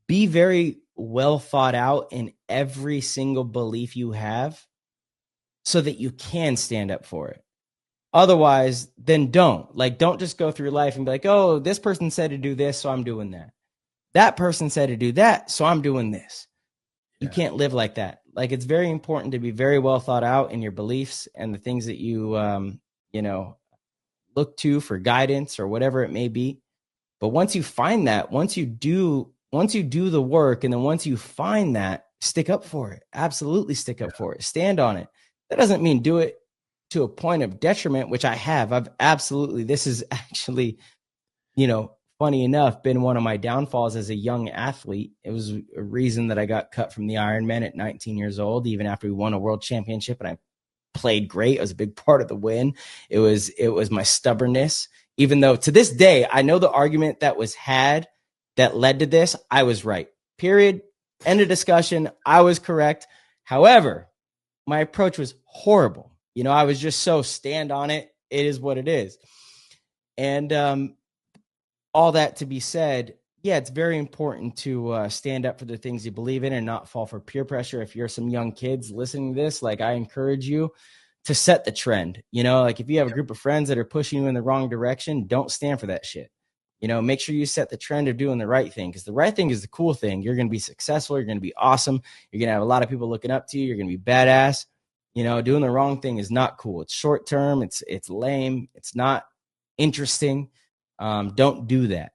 be very well thought out in every single belief you have so that you can stand up for it. Otherwise, then don't just go through life and be like, oh, this person said to do this, so I'm doing that. That person said to do that, so I'm doing this. You can't live like that. Like, it's very important to be very well thought out in your beliefs and the things that you, look to for guidance or whatever it may be. But once you find that, once you do the work, and then once you find that, stick up for it. Absolutely stick up for it. Stand on it. That doesn't mean do it to a point of detriment, which I've absolutely, this is actually, funny enough, been one of my downfalls as a young athlete. It was a reason that I got cut from the Ironman at 19 years old, even after we won a world championship and I played great. It was a big part of the win. It was my stubbornness, even though to this day, I know the argument that was had that led to this, I was right. Period. End of discussion. I was correct. However, my approach was horrible. I was just so stand on it. It is what it is. And all that to be said, yeah, it's very important to stand up for the things you believe in and not fall for peer pressure. If you're some young kids listening to this, like, I encourage you to set the trend. Like, if you have a group of friends that are pushing you in the wrong direction, don't stand for that shit. Make sure you set the trend of doing the right thing, because the right thing is the cool thing. You're going to be successful. You're going to be awesome. You're going to have a lot of people looking up to you. You're going to be badass. You know, doing the wrong thing is not cool. It's short term. It's lame. It's not interesting. Don't do that.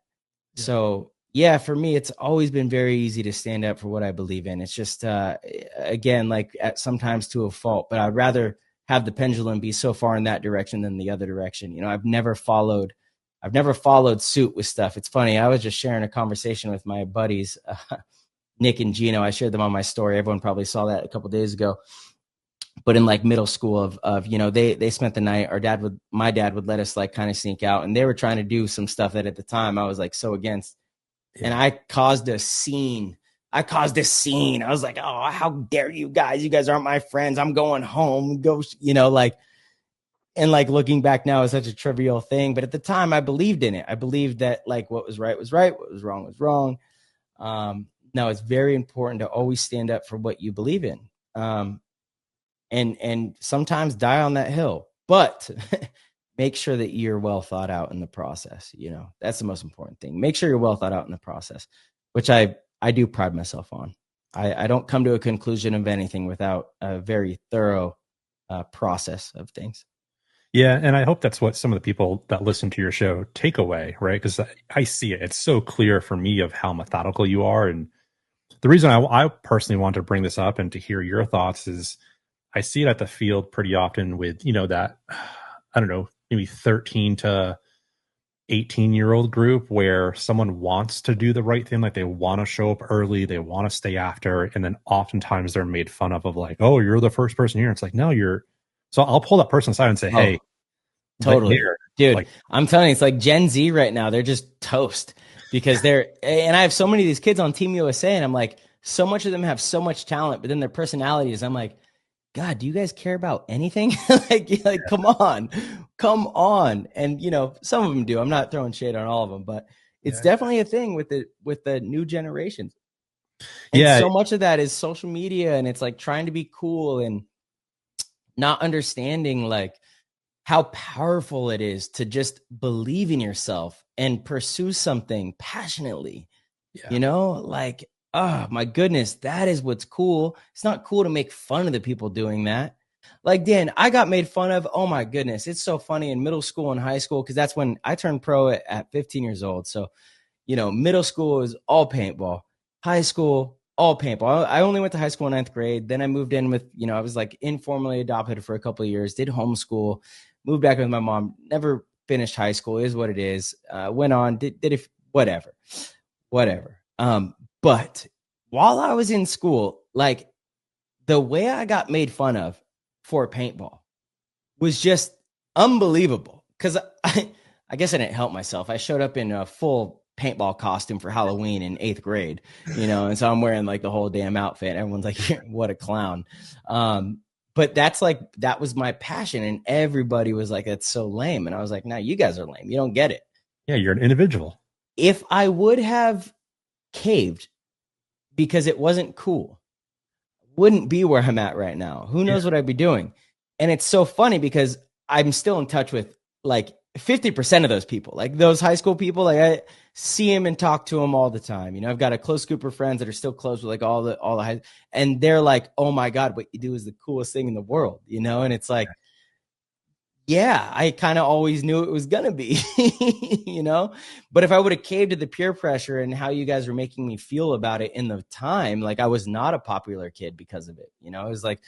Yeah. So yeah, for me, it's always been very easy to stand up for what I believe in. It's just, again, like sometimes to a fault, but I'd rather have the pendulum be so far in that direction than the other direction. You know, I've never followed suit with stuff. It's funny. I was just sharing a conversation with my buddies, Nick and Gino. I shared them on my story. Everyone probably saw that a couple of days ago. But in like middle school of, you know, they spent the night, my dad would let us like kind of sneak out, and they were trying to do some stuff that at the time I was like so against. Yeah. And I caused a scene. I was like, oh, how dare you guys? You guys aren't my friends. I'm going home. Go, you know, like, and like looking back now is such a trivial thing. But at the time I believed in it. I believed that like what was right was right. What was wrong. No, it's very important to always stand up for what you believe in. And sometimes die on that hill, but make sure that you're well thought out in the process. You know, that's the most important thing. Make sure you're well thought out in the process, which I do pride myself on. I don't come to a conclusion of anything without a very thorough process of things. Yeah. And I hope that's what some of the people that listen to your show take away, right? Because I see it. It's so clear for me of how methodical you are. And the reason I personally want to bring this up and to hear your thoughts is I see it at the field pretty often with, you know, that, I don't know, maybe 13 to 18-year-old group where someone wants to do the right thing. Like they want to show up early. They want to stay after. And then oftentimes they're made fun of like, oh, you're the first person here. It's like, no, so I'll pull that person aside and say, hey, totally, dude, like, I'm telling you, it's like Gen Z right now. They're just toast because and I have so many of these kids on Team USA, and I'm like, so much of them have so much talent, but then their personalities, I'm like, God, do you guys care about anything? like, yeah. Come on. And you know, some of them do. I'm not throwing shade on all of them, but it's definitely a thing with the new generations. And so much of that is social media, and it's like trying to be cool and not understanding like how powerful it is to just believe in yourself and pursue something passionately. You know, like, oh my goodness, that is what's cool. It's not cool to make fun of the people doing that. Like, Dan, I got made fun of. Oh my goodness. It's so funny in middle school and high school, because that's when I turned pro at 15 years old. So, you know, middle school was all paintball, high school, all paintball. I only went to high school in 9th grade. Then I moved in with, you know, I was like informally adopted for a couple of years, did homeschool, moved back with my mom, never finished high school, is what it is. Went on, did it, whatever. But while I was in school, like the way I got made fun of for paintball was just unbelievable. Because I guess I didn't help myself. I showed up in a full paintball costume for Halloween in 8th grade, you know, and so I'm wearing like the whole damn outfit. Everyone's like, what a clown. But that was my passion. And everybody was like, that's so lame. And I was like, no, you guys are lame. You don't get it. Yeah, you're an individual. If I would have caved because it wasn't cool, wouldn't be where I'm at right now. Who knows what I'd be doing? And it's so funny because I'm still in touch with like 50% of those people, like those high school people. Like I see them and talk to them all the time. You know, I've got a close group of friends that are still close with like all the high, and they're like, oh my God, what you do is the coolest thing in the world, you know? And it's like, yeah, I kind of always knew it was going to be, you know, but if I would have caved to the peer pressure and how you guys were making me feel about it in the time, like I was not a popular kid because of it. You know, it was like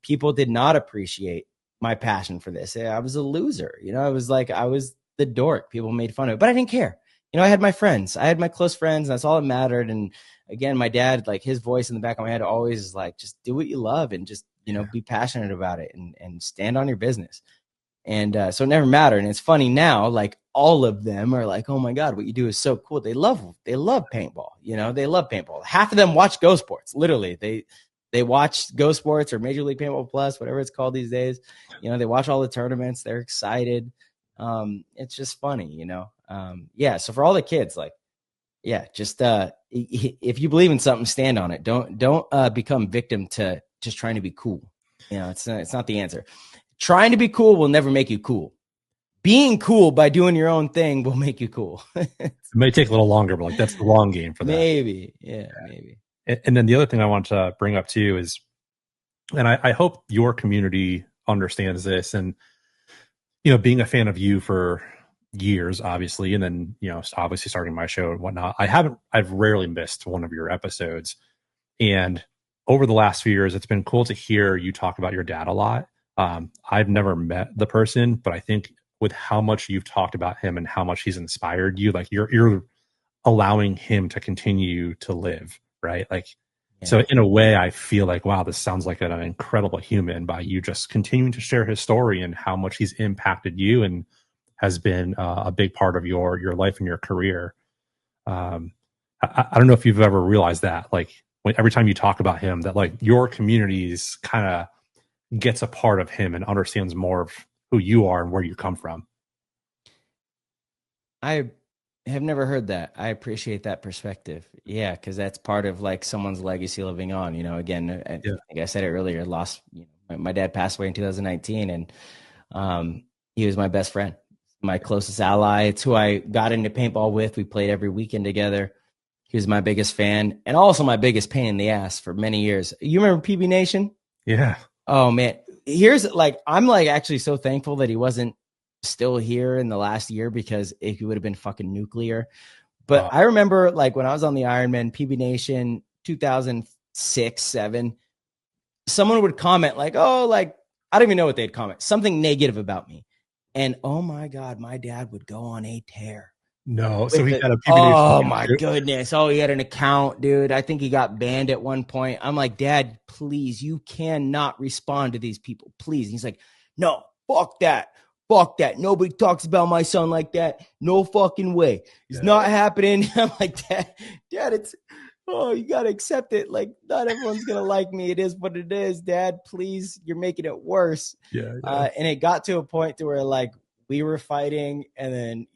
people did not appreciate my passion for this. I was a loser. You know, I was the dork. People made fun of it, but I didn't care. You know, I had my friends, I had my close friends, and that's all that mattered. And again, my dad, like his voice in the back of my head always is like, just do what you love and just, you know, be passionate about it and stand on your business. And so it never mattered. And it's funny now, like all of them are like, oh my God, what you do is so cool. They love paintball. You know, they love paintball. Half of them watch Go Sports. Literally, they watch Go Sports or Major League Paintball Plus, whatever it's called these days. You know, they watch all the tournaments. They're excited. It's just funny, you know? Yeah. So for all the kids, like, yeah, just if you believe in something, stand on it. Don't become victim to just trying to be cool. You know, it's not the answer. Trying to be cool will never make you cool. Being cool by doing your own thing will make you cool. It may take a little longer, but like that's the long game for that. Maybe. Yeah, maybe. And then the other thing I want to bring up too is And I hope your community understands this. And, being a fan of you for years, obviously, and then, obviously starting my show and whatnot, I've rarely missed one of your episodes. And over the last few years, it's been cool to hear you talk about your dad a lot. I've never met the person, but I think with how much you've talked about him and how much he's inspired you, like you're allowing him to continue to live, right? Like, Yeah. so in a way, I feel like, wow, this sounds like an incredible human by you just continuing to share his story and how much he's impacted you and has been a big part of your life and your career. I don't know if you've ever realized that, like, every time you talk about him, that like your communities kind of gets a part of him and understands more of who you are and where you come from. I have never heard that. I appreciate that perspective. Yeah, because that's part of like someone's legacy living on. Again, like I said it earlier, lost. My dad passed away in 2019, and he was my best friend, my closest ally. It's who I got into paintball with. We played every weekend together. He was my biggest fan and also my biggest pain in the ass for many years. You remember PB Nation? Yeah. Oh man, I'm actually so thankful that he wasn't still here in the last year, because if he would have been fucking nuclear. But I remember like when I was on the Ironman, PB Nation 2006, 7, someone would comment like, oh, like, I don't even know what they'd comment, something negative about me. And oh my God, my dad would go on a tear. No, so he got a PB Nation. Oh account my goodness. Oh, he had an account, dude. I think he got banned at one point. I'm like, Dad, please, you cannot respond to these people, please. And he's like, no, fuck that. Fuck that. Nobody talks about my son like that. No fucking way. It's not happening. I'm like, Dad, you got to accept it. Like, not everyone's going to like me. It is what it is, Dad. Please, you're making it worse. Yeah. And it got to a point to where like we were fighting, and then,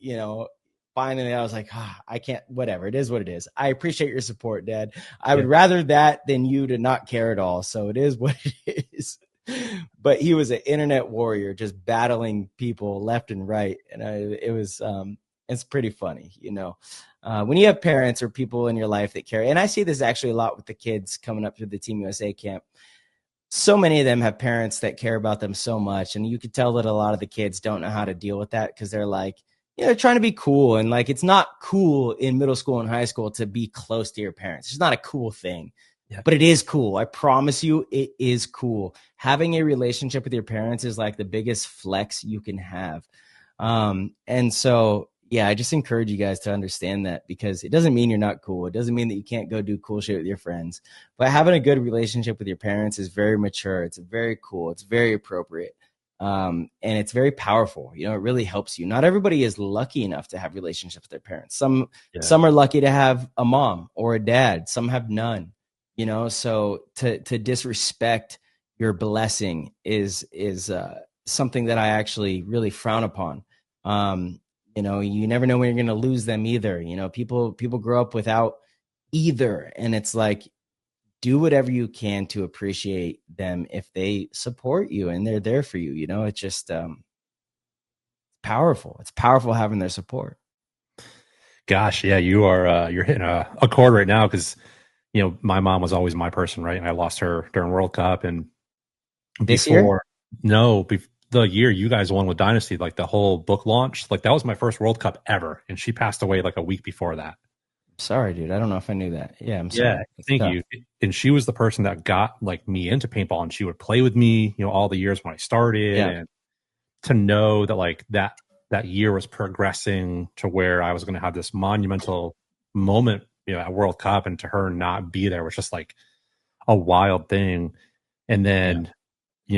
finally I was like, I can't, whatever. It is what it is. I appreciate your support, Dad. I would rather that than you to not care at all. So it is what it is. But he was an internet warrior, just battling people left and right. And it's pretty funny, when you have parents or people in your life that care. And I see this actually a lot with the kids coming up through the Team USA camp. So many of them have parents that care about them so much. And you could tell that a lot of the kids don't know how to deal with that, because they're like, they're trying to be cool. And like, it's not cool in middle school and high school to be close to your parents. It's not a cool thing, but it is cool. I promise you, it is cool. Having a relationship with your parents is like the biggest flex you can have. And so, I just encourage you guys to understand that, because it doesn't mean you're not cool. It doesn't mean that you can't go do cool shit with your friends, but having a good relationship with your parents is very mature. It's very cool. It's very appropriate. And it's very powerful. It really helps you. Not everybody is lucky enough to have relationships with their parents. Some are lucky to have a mom or a dad. Some have none, so to disrespect your blessing is something that I actually really frown upon. You never know when you're going to lose them either. People grow up without either. And it's like, do whatever you can to appreciate them if they support you and they're there for you. It's just powerful. It's powerful having their support. Gosh, yeah, you're hitting a chord right now, because my mom was always my person, right? And I lost her during World Cup, and this year, the year you guys won with Dynasty, like the whole book launch, like that was my first World Cup ever, and she passed away like a week before that. Sorry, dude. I don't know if I knew that. Yeah, I'm sorry. Yeah, thank you. And she was the person that got like me into paintball, and she would play with me, all the years when I started. Yeah. And to know that like that year was progressing to where I was going to have this monumental moment, at World Cup, and to her not be there was just like a wild thing. And then,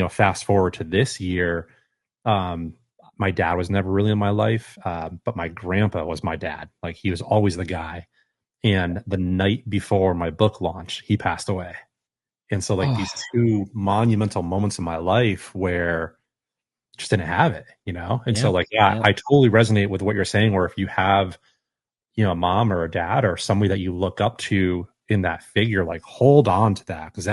fast forward to this year, my dad was never really in my life, but my grandpa was my dad. Like, he was always the guy. And the night before my book launch, he passed away. And so like these two monumental moments in my life where I just didn't have it, And so like, I totally resonate with what you're saying, where if you have, a mom or a dad or somebody that you look up to in that figure, like hold on to that, because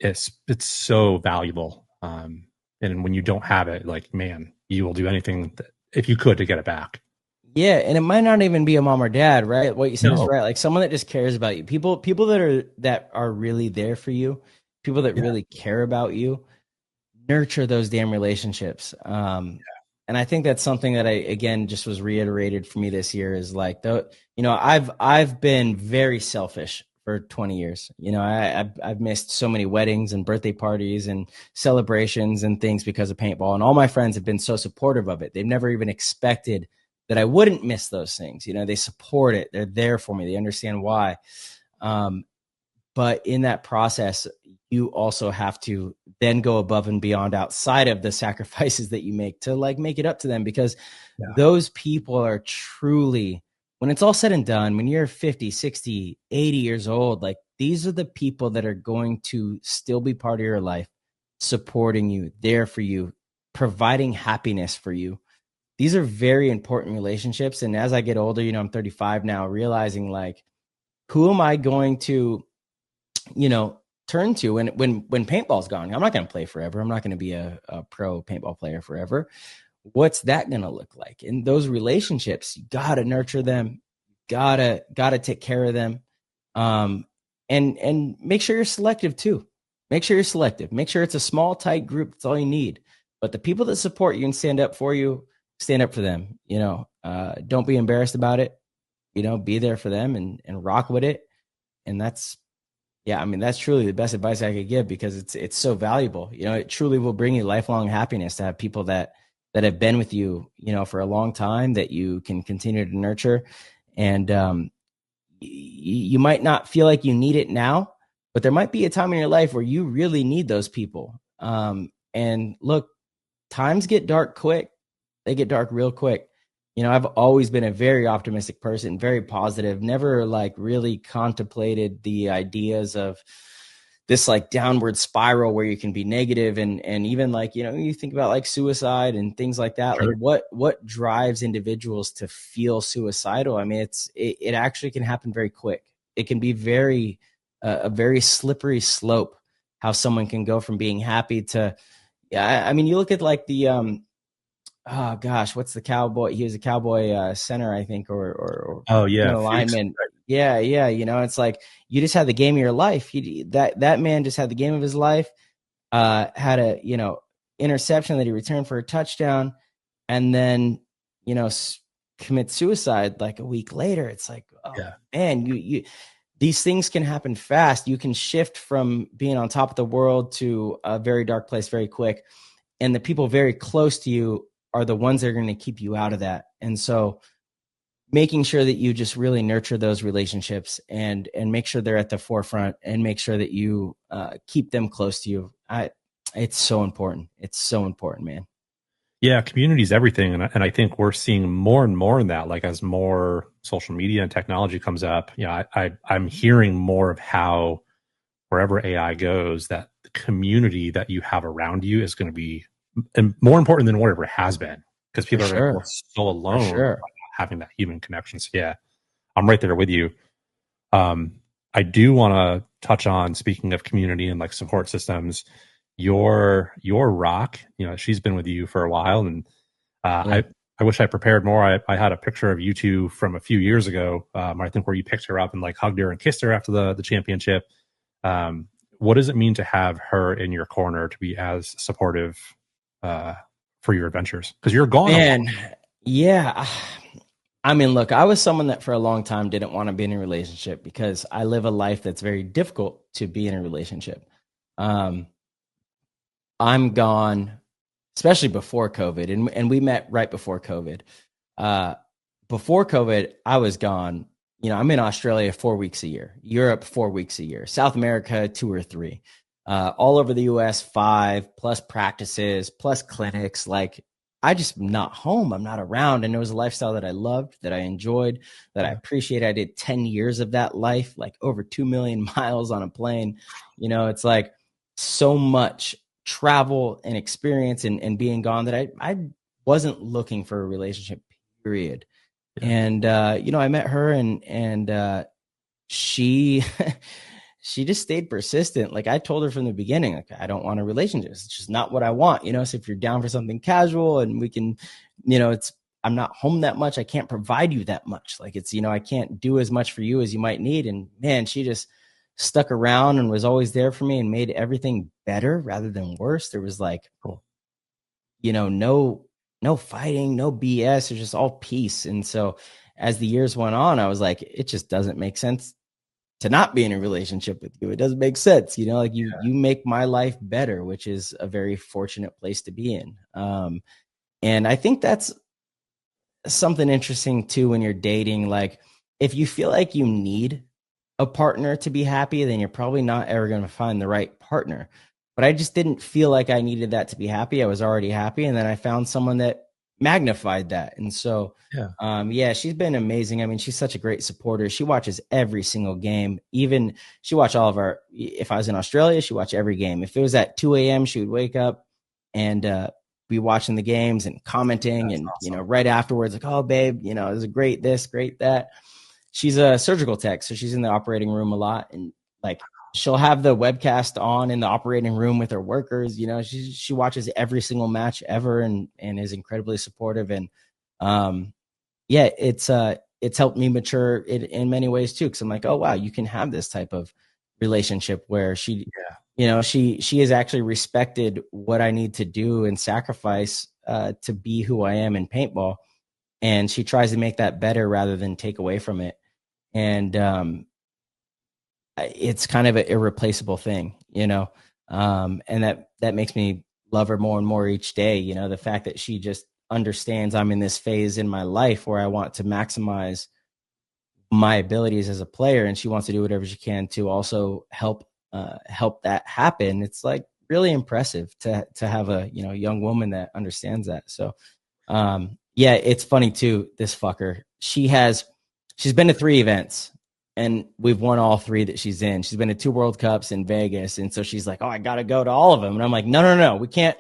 it's so valuable. And when you don't have it, like, man, you will do anything if you could to get it back. Yeah, and it might not even be a mom or dad, right? What you said is right. Like someone that just cares about you. People that are really there for you. people that really care about you, nurture those damn relationships. And I think that's something that again, just was reiterated for me this year is like, I've been very selfish for 20 years. I've missed so many weddings and birthday parties and celebrations and things because of paintball. And all my friends have been so supportive of it. They've never even expected that I wouldn't miss those things. They support it. They're there for me. They understand why. But in that process, you also have to then go above and beyond outside of the sacrifices that you make to like make it up to them, because those people are truly, when it's all said and done, when you're 50, 60, 80 years old, like these are the people that are going to still be part of your life, supporting you, there for you, providing happiness for you. These are very important relationships. And as I get older, I'm 35 now, realizing like, who am I going to, turn to when paintball's gone? I'm not going to play forever. I'm not going to be a pro paintball player forever. What's that going to look like? In those relationships, you got to nurture them, gotta take care of them. And make sure you're selective too. Make sure you're selective. Make sure it's a small, tight group. That's all you need. But the people that support you and stand up for you, stand up for them. Don't be embarrassed about it. Be there for them and rock with it. And that's truly the best advice I could give, because it's so valuable. It truly will bring you lifelong happiness to have people that have been with you, for a long time, that you can continue to nurture. And you might not feel like you need it now, but there might be a time in your life where you really need those people. And look, times get dark quick. They get dark real quick. I've always been a very optimistic person, very positive, never like really contemplated the ideas of this like downward spiral where you can be negative and even like, you think about like suicide and things like that. Sure. Like what drives individuals to feel suicidal? I mean, it actually can happen very quick. It can be a very slippery slope, how someone can go from being happy to, you look at like the, oh gosh, what's the cowboy? He was a cowboy center, I think, or oh yeah, lineman. Yeah. It's like you just had the game of your life. That man just had the game of his life. Had a interception that he returned for a touchdown, and then commit suicide like a week later. It's like, man, you these things can happen fast. You can shift from being on top of the world to a very dark place very quick, and the people very close to you are the ones that are going to keep you out of that. And so making sure that you just really nurture those relationships and make sure they're at the forefront, and make sure that you keep them close to you. It's so important. It's so important, man. Yeah. Community is everything. And I think we're seeing more and more in that, like as more social media and technology comes up, I'm hearing more of how wherever AI goes, that the community that you have around you is going to be more important than whatever it has been, because people are so alone by not having that human connection. So yeah, I'm right there with you. I do want to touch on, speaking of community and like support systems, your Rock, she's been with you for a while, and I wish I prepared more. I had a picture of you two from a few years ago, I think, where you picked her up and like hugged her and kissed her after the championship. What does it mean to have her in your corner, to be as supportive for your adventures? Because you're gone. Man, yeah. I mean, look, I was someone that for a long time didn't want to be in a relationship, because I live a life that's very difficult to be in a relationship. I'm gone, especially before COVID, and we met right before COVID. Before COVID, I was gone. I'm in Australia 4 weeks a year, Europe 4 weeks a year, South America 2 or 3. All over the US 5, plus practices, plus clinics. Like, I just am not home. I'm not around. And it was a lifestyle that I loved, that I enjoyed, that I appreciate. I did 10 years of that life, like over 2 million miles on a plane. It's like so much travel and experience and being gone that I wasn't looking for a relationship, period. Yeah. And, I met her and she, she just stayed persistent. Like, I told her from the beginning, like, I don't want a relationship. It's just not what I want. So if you're down for something casual and we can, I'm not home that much. I can't provide you that much. Like, it's, I can't do as much for you as you might need. And man, she just stuck around and was always there for me and made everything better rather than worse. There was like, you know, no fighting, no BS. It's just all peace. And so as the years went on, I was like, it just doesn't make sense to not be in a relationship with you. It doesn't make sense, you know, like you make my life better, which is a very fortunate place to be in. And I think that's something interesting too when you're dating. Like, if you feel like you need a partner to be happy, then you're probably not ever going to find the right partner. But I just didn't feel like I needed that to be happy. I was already happy. And then I found someone that magnified that. And so, she's been amazing. I mean, she's such a great supporter. She watches every single game. Even she watched all of our, if I was in Australia, she watched every game. If it was at 2 a.m., she would wake up and be watching the games and commenting. That's and, awesome. You know, right afterwards, like, oh, babe, you know, it was a great this, great that. She's a surgical tech, so she's in the operating room a lot. And like, she'll have the webcast on in the operating room with her workers. You know, she watches every single match ever and is incredibly supportive. And it's helped me mature in many ways too. Cause I'm like, oh wow, you can have this type of relationship where she has actually respected what I need to do and sacrifice to be who I am in paintball. And she tries to make that better rather than take away from it. And it's kind of an irreplaceable thing, you know? And that makes me love her more and more each day. You know, the fact that she just understands I'm in this phase in my life where I want to maximize my abilities as a player, and she wants to do whatever she can to also help that happen. It's like really impressive to have a, you know, young woman that understands that. So, it's funny too. This fucker, she's been to 3 events and we've won all 3 that she's in. She's been to 2 World Cups in Vegas. And so she's like, oh, I got to go to all of them. And I'm like, no. We can't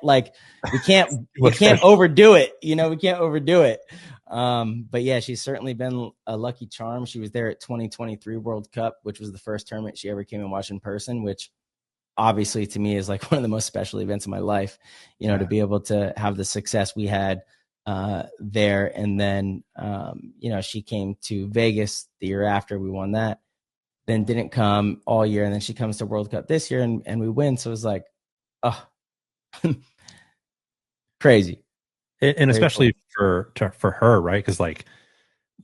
overdo it. You know, we can't overdo it. But yeah, she's certainly been a lucky charm. She was there at 2023 World Cup, which was the first tournament she ever came and watched in person, which obviously to me is like one of the most special events of my life, you know, to be able to have the success we had there. And then, she came to Vegas the year after we won that, then didn't come all year. And then she comes to World Cup this year and we win. So it was like, oh, crazy. And especially for her, right? Because like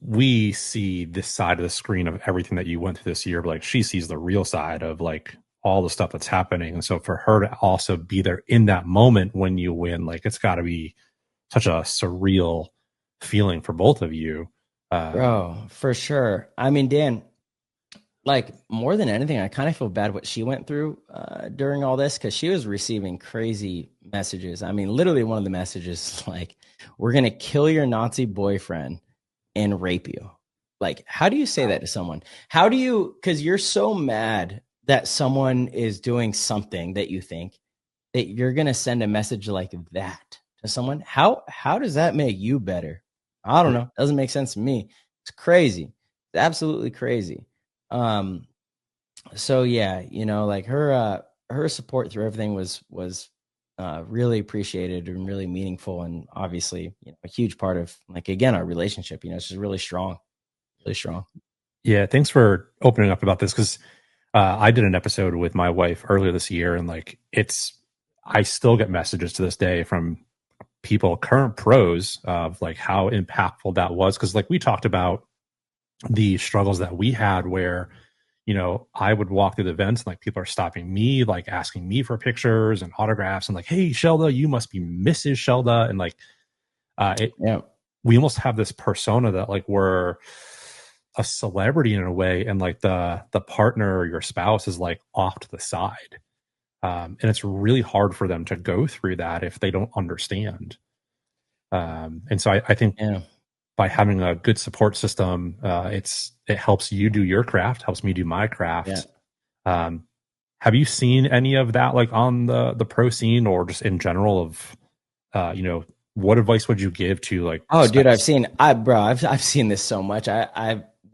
we see this side of the screen of everything that you went through this year, but like she sees the real side of like all the stuff that's happening. And so for her to also be there in that moment when you win, like it's got to be such a surreal feeling for both of you. Bro, for sure. I mean, Dan, like more than anything, I kind of feel bad what she went through during all this, because she was receiving crazy messages. I mean, literally one of the messages like, we're going to kill your Nazi boyfriend and rape you. Like, how do you say that to someone? How do you, because you're so mad that someone is doing something that you think that you're going to send a message like that to someone? How does that make you better? I don't know. Doesn't make sense to me. It's crazy. It's absolutely crazy. So yeah, you know, like her support through everything was really appreciated and really meaningful. And obviously, you know, a huge part of like, again, our relationship, you know, it's just really strong. Yeah. Thanks for opening up about this. Cause, I did an episode with my wife earlier this year, and like I still get messages to this day from people, current pros, of like how impactful that was. Cause like we talked about the struggles that we had where, you know, I would walk through the events and like people are stopping me, like asking me for pictures and autographs and like, hey, Shellda, you must be Mrs. Shellda. And like, we almost have this persona that like we're a celebrity in a way. And like the partner or your spouse is like off to the side. And it's really hard for them to go through that if they don't understand. And so I think by having a good support system, it helps you do your craft, helps me do my craft. Have you seen any of that like on the pro scene or just in general of, you know, what advice would you give to like? Oh, dude, I've seen this so much.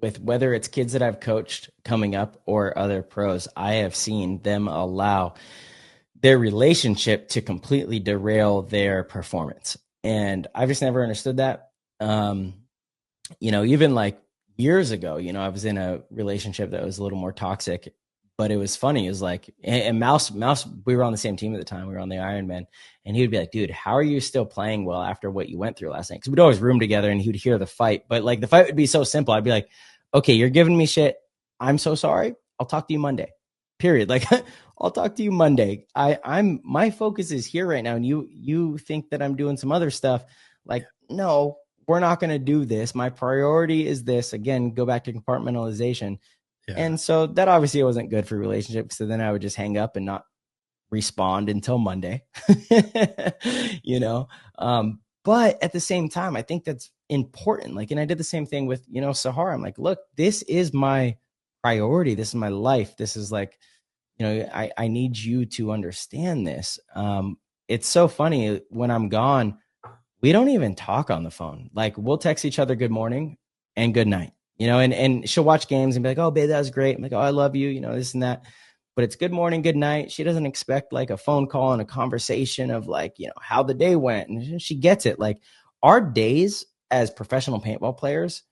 With whether it's kids that I've coached coming up or other pros, I have seen them allow their relationship to completely derail their performance. And I've just never understood that. You know, even like years ago, you know, I was in a relationship that was a little more toxic, But it was funny. It was like, and Mouse, we were on the same team at the time. We were on the Ironman, and he would be like, dude, how are you still playing well after what you went through last night? Because we'd always room together, and he would hear the fight. But like the fight would be so simple. I'd be like, okay, you're giving me shit. I'm so sorry. I'll talk to you Monday. Period. Like I'll talk to you Monday. I'm my focus is here right now. And you think that I'm doing some other stuff. Like, no, we're not going to do this. My priority is this. Again, go back to compartmentalization. Yeah. And so that obviously wasn't good for relationships. So then I would just hang up and not respond until Monday, you know? But at the same time, I think that's important. Like, and I did the same thing with, you know, Sahara. I'm like, look, this is my priority. This is my life. This is like, you know, I need you to understand this. It's so funny when I'm gone, we don't even talk on the phone. Like we'll text each other good morning and good night, you know, and she'll watch games and be like, oh, babe, that was great. I'm like, oh, I love you, you know, this and that. But it's good morning, good night. She doesn't expect like a phone call and a conversation of like, you know, how the day went. And she gets it. Like our days as professional paintball players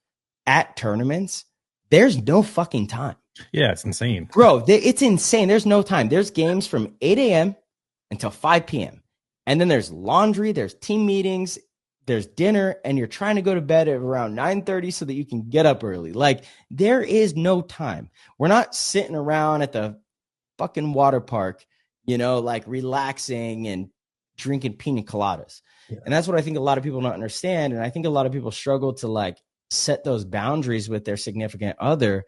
at tournaments, there's no fucking time. Yeah, it's insane. Bro, it's insane. There's no time. There's games from 8 a.m. until 5 p.m. And then there's laundry, there's team meetings, there's dinner, and you're trying to go to bed at around 9:30 so that you can get up early. Like, there is no time. We're not sitting around at the fucking water park, you know, like relaxing and drinking pina coladas. Yeah. And that's what I think a lot of people don't understand. And I think a lot of people struggle to like set those boundaries with their significant other.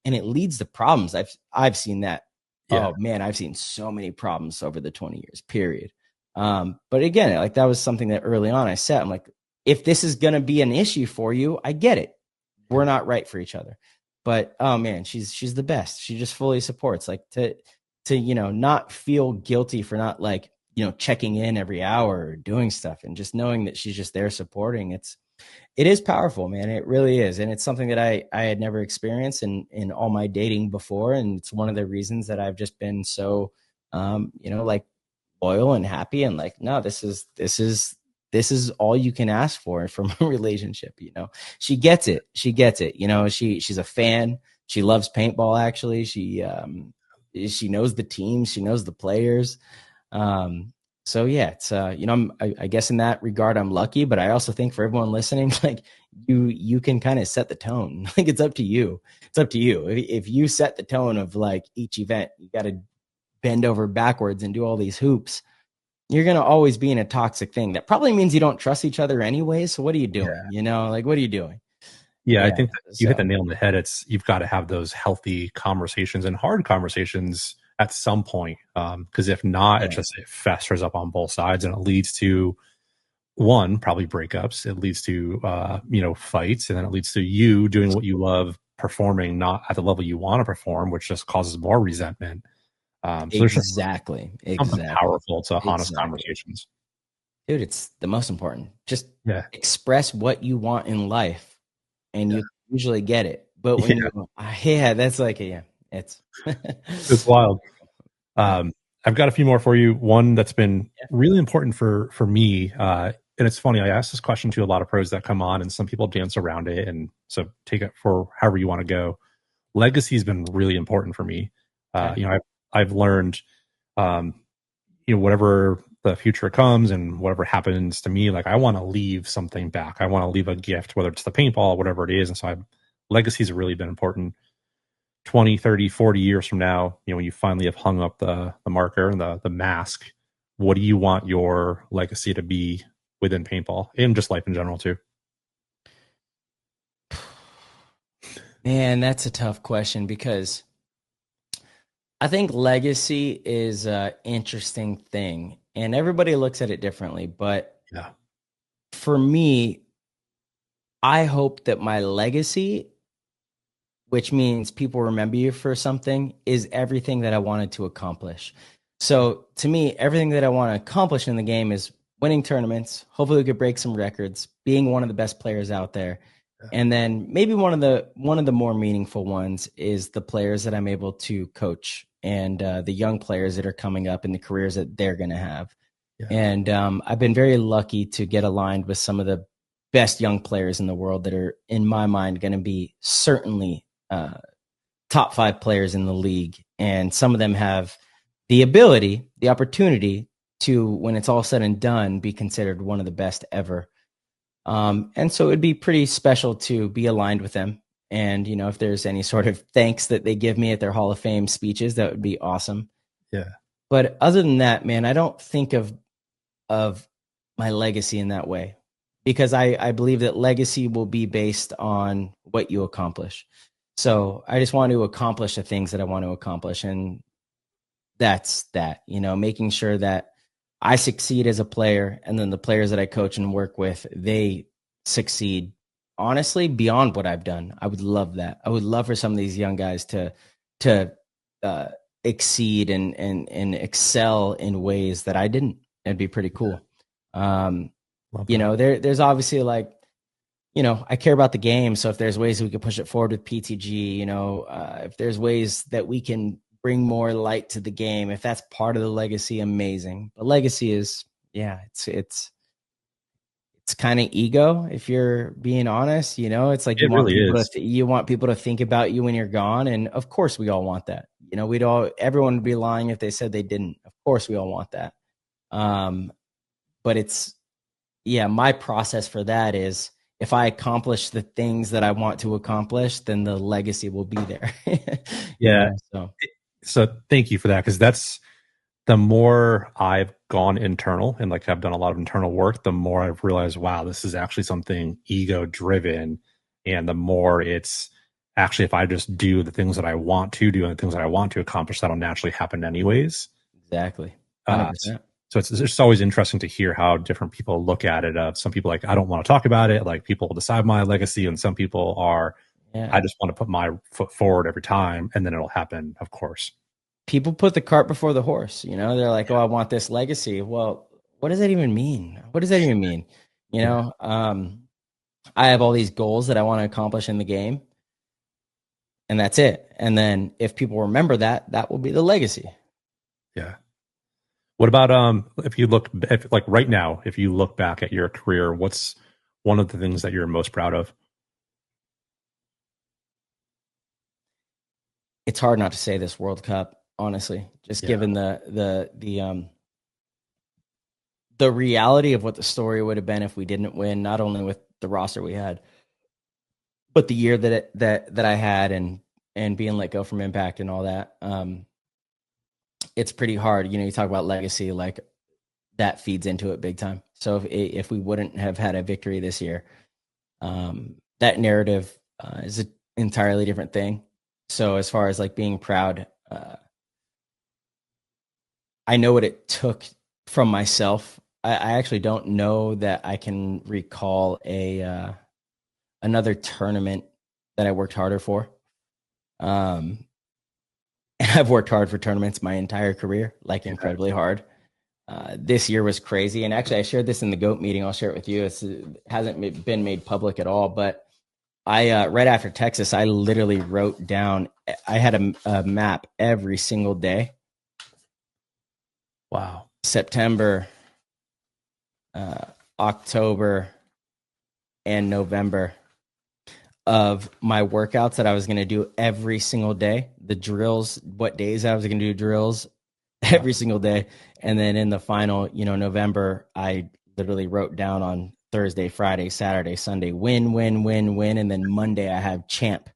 And it leads to problems. I've seen that. Yeah. Oh man, I've seen so many problems over the 20 years, period. But again, like that was something that early on I said, I'm like, if this is going to be an issue for you, I get it. We're not right for each other, but oh man, she's the best. She just fully supports, like to, you know, not feel guilty for not like, you know, checking in every hour or doing stuff and just knowing that she's just there supporting. It is powerful, man. It really is. And it's something that I had never experienced in all my dating before. And it's one of the reasons that I've just been so, you know, like loyal and happy and like, no, this is all you can ask for from a relationship. You know, she gets it. You know, she's a fan. She loves paintball. Actually, she knows the team. She knows the players. So yeah, it's you know, I guess in that regard, I'm lucky, but I also think for everyone listening, like you can kind of set the tone. Like it's up to you. It's up to you. If you set the tone of like each event, you got to bend over backwards and do all these hoops. You're going to always be in a toxic thing. That probably means you don't trust each other anyway. So what are you doing? Yeah. You know, like, what are you doing? Yeah, I think that you hit the nail on the head. You've got to have those healthy conversations and hard conversations at some point. Because if not, it festers up on both sides and it leads to probably breakups. It leads to, you know, fights, and then it leads to you doing what you love, performing not at the level you want to perform, which just causes more resentment. So exactly. Powerful to honest conversations. Dude, it's the most important. Just express what you want in life. And you usually get it, but when that's like it's it's wild. I've got a few more for you. One that's been really important for me, and it's funny. I asked this question to a lot of pros that come on, and some people dance around it, and so take it for however you want to go. Legacy has been really important for me. You know, I've learned, you know, whatever the future comes and whatever happens to me, like I want to leave something back. I want to leave a gift, whether it's the paintball, whatever it is. And so legacy has really been important. 20, 30, 40 years from now, you know, when you finally have hung up the marker and the mask, what do you want your legacy to be within paintball and just life in general too? Man, that's a tough question because I think legacy is an interesting thing. And everybody looks at it differently, but for me, I hope that my legacy, which means people remember you for something, is everything that I wanted to accomplish. So to me, everything that I want to accomplish in the game is winning tournaments. Hopefully we could break some records, being one of the best players out there. And then maybe one of the more meaningful ones is the players that I'm able to coach and the young players that are coming up and the careers that they're going to have. Yeah. And I've been very lucky to get aligned with some of the best young players in the world that are, in my mind, going to be certainly top 5 players in the league, and some of them have the ability, the opportunity to, when it's all said and done, be considered one of the best ever. And so it'd be pretty special to be aligned with them. And, you know, if there's any sort of thanks that they give me at their Hall of Fame speeches, that would be awesome. Yeah. But other than that, man, I don't think of my legacy in that way, because I believe that legacy will be based on what you accomplish. So I just want to accomplish the things that I want to accomplish. And that's that, you know, making sure that I succeed as a player, and then the players that I coach and work with, they succeed, honestly, beyond what I've done. I would love that. I would love for some of these young guys to exceed and excel in ways that I didn't. It'd be pretty cool. You know, there's obviously, like, you know, I care about the game. So if there's ways we can push it forward with PTG, you know, if there's ways that we can bring more light to the game, if that's part of the legacy, amazing. But legacy is, yeah, it's kind of ego, if you're being honest. You know, it's like you want people to think about you when you're gone, and of course we all want that. You know, everyone would be lying if they said they didn't. Of course we all want that. But it's, yeah, my process for that is, if I accomplish the things that I want to accomplish, then the legacy will be there. Yeah. So thank you for that, because that's, the more I've gone internal and, like, I've done a lot of internal work, the more I've realized, wow, this is actually something ego driven. And the more it's actually, if I just do the things that I want to do and the things that I want to accomplish, that'll naturally happen anyways. Exactly. 100%. So it's just always interesting to hear how different people look at it. Some people, like, I don't want to talk about it. Like, people will decide my legacy, and some people are, I just want to put my foot forward every time, and then it'll happen, of course. People put the cart before the horse, you know, they're like, oh, I want this legacy. Well, what does that even mean? What does that even mean? You know, I have all these goals that I want to accomplish in the game, and that's it. And then if people remember that, that will be the legacy. Yeah. What about, like right now, if you look back at your career, what's one of the things that you're most proud of? It's hard not to say this World Cup, honestly, just given the reality of what the story would have been if we didn't win, not only with the roster we had, but the year that I had, and being let go from Impact and all that. It's pretty hard. You know, you talk about legacy, like, that feeds into it big time. So if we wouldn't have had a victory this year, that narrative is an entirely different thing. So as far as, like, being proud, I know what it took from myself. I actually don't know that I can recall another tournament that I worked harder for. I've worked hard for tournaments my entire career, like, incredibly hard. This year was crazy. And actually, I shared this in the GOAT meeting. I'll share it with you. It hasn't been made public at all, but I, right after Texas, I literally wrote down, I had a map every single day. Wow. September, October, and November of my workouts that I was going to do every single day, the drills, what days I was going to do drills every single day. And then in the final, you know, November, I literally wrote down on Thursday, Friday, Saturday, Sunday, win. And then Monday I have champ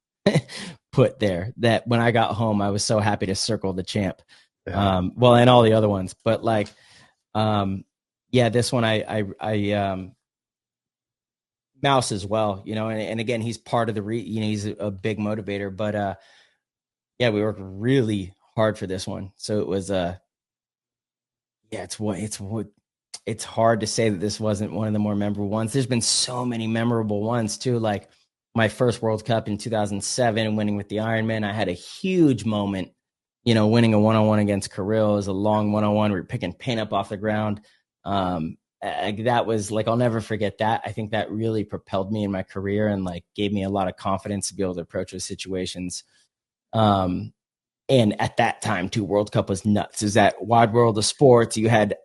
put there, that when I got home, I was so happy to circle the champ. Yeah. Well, and all the other ones, but, like, this one, I Mouse as well, you know, and again, he's part of the he's a big motivator, but we worked really hard for this one. So it was it's hard to say that this wasn't one of the more memorable ones. There's been so many memorable ones too, like my first World Cup in 2007 and winning with the Ironman. I had a huge moment, you know, winning a one-on-one against Kirill. It was a long one-on-one. We were picking paint up off the ground. That was, like, I'll never forget that. I think that really propelled me in my career and, like, gave me a lot of confidence to be able to approach those situations. And at that time too, World Cup was nuts. Is that wide world of sports? You had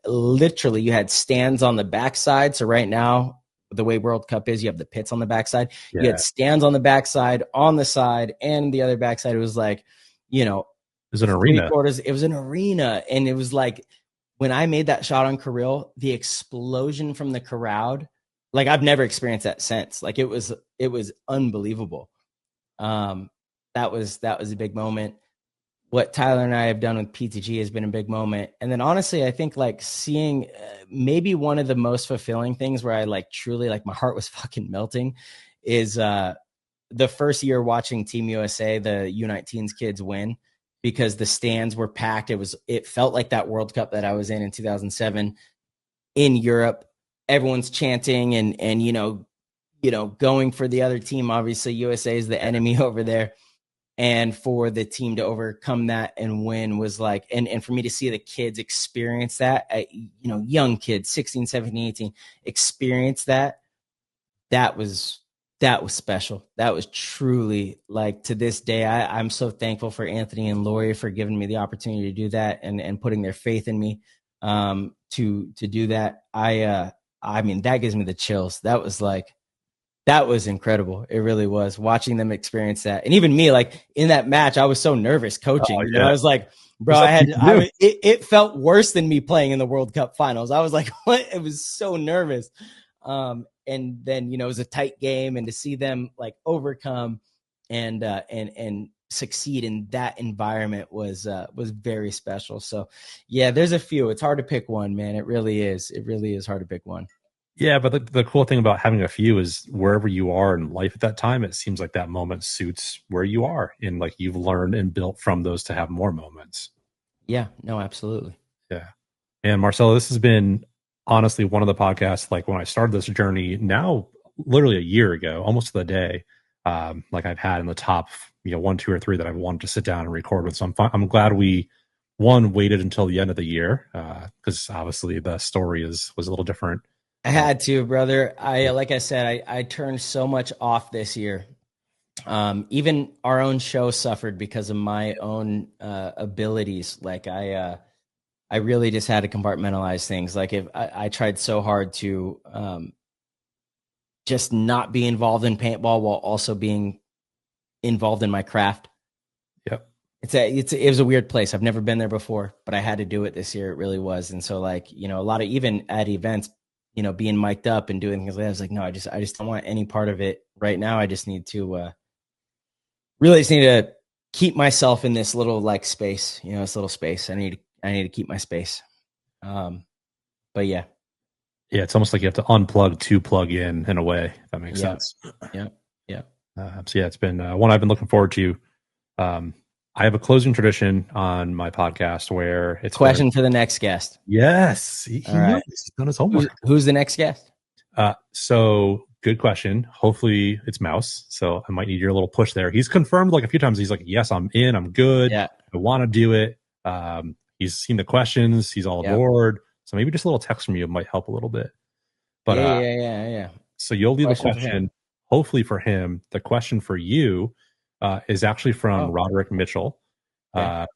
stands on the backside. So right now the way World Cup is, you have the pits on the backside. Yeah. You had stands on the backside, on the side, and the other backside. It was like, you know, it was an arena. It was an arena. And it was like, when I made that shot on Kirill, the explosion from the crowd, like I've never experienced that since. Like it was unbelievable. That was a big moment. What Tyler and I have done with PTG has been a big moment. And then honestly, I think like seeing maybe one of the most fulfilling things where I like truly like my heart was fucking melting is the first year watching Team USA, the U19s kids win, because the stands were packed. It felt like that World Cup that I was in 2007 in Europe. Everyone's chanting and you know, going for the other team. Obviously, USA is the enemy over there. And for the team to overcome that and win was like, and for me to see the kids experience that, young kids, 16, 17, 18, experience that was special. That was truly, like, to this day, I'm so thankful for Anthony and Lori for giving me the opportunity to do that and putting their faith in me to do that. I mean, that gives me the chills. That was incredible. It really was, watching them experience that. And even me, like in that match, I was so nervous coaching. Oh, yeah. I was like, bro, it felt worse than me playing in the World Cup finals. I was like, what? It was so nervous. And then, it was a tight game, and to see them like overcome and succeed in that environment was very special. So yeah, there's a few. It's hard to pick one, man. It really is. It really is hard to pick one. Yeah, but the cool thing about having a few is wherever you are in life at that time, it seems like that moment suits where you are, and like you've learned and built from those to have more moments. Yeah, no, absolutely. Yeah. And Marcello, this has been honestly one of the podcasts, like when I started this journey now, literally a year ago, almost to the day, like I've had in the top, 1, 2, or 3 that I've wanted to sit down and record with. So I'm glad we waited until the end of the year, because obviously the story was a little different. I had to, brother. Like I said, I turned so much off this year. Even our own show suffered because of my own abilities. Like I really just had to compartmentalize things. Like if I tried so hard to just not be involved in paintball while also being involved in my craft. Yep. It was a weird place. I've never been there before, but I had to do it this year. It really was. And so like, a lot of, even at events, being mic'd up and doing things like that, I was like, no, I just don't want any part of it right now. I just need to really just need to keep myself in this little like space, this little space. I need to keep my space. But yeah. Yeah, it's almost like you have to unplug to plug in a way, if that makes sense. Yeah. So yeah, it's been one I've been looking forward to. I have a closing tradition on my podcast where it's question for the next guest. Yes, he knows. He's done his homework. Who's the next guest? So good question. Hopefully it's Mouse. So I might need your little push there. He's confirmed like a few times. He's like, yes, I'm in. I'm good. Yeah. I want to do it. He's seen the questions. He's all aboard. So maybe just a little text from you might help a little bit. But yeah. So you'll leave a question. Hopefully for him. The question for you is actually from Roderick Mitchell,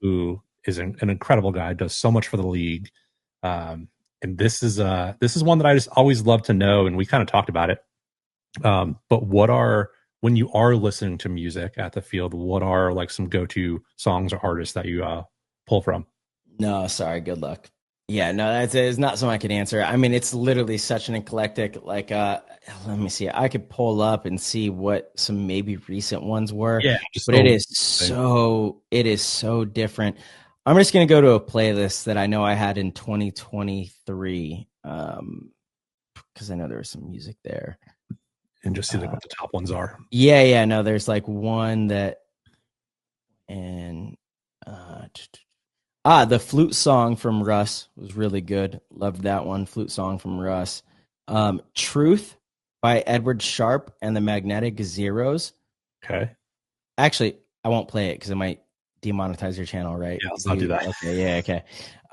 who is an incredible guy, does so much for the league. And this is one that I just always love to know, and we kind of talked about it. But when you are listening to music at the field, what are like some go-to songs or artists that you pull from? No, sorry, good luck. Yeah, no, it's not something I could answer. I mean, it's literally such an eclectic, like, let me see. I could pull up and see what some maybe recent ones were. Yeah. But it is so different. I'm just going to go to a playlist that I know I had in 2023, because I know there was some music there. And just see like what the top ones are. Yeah, no, there's like one that, and the flute song from Russ was really good. Loved that one. Flute song from Russ. Truth by Edward Sharpe and the Magnetic Zeros. Okay. Actually, I won't play it because it might demonetize your channel, right? Yeah, let's not do that. Okay, yeah,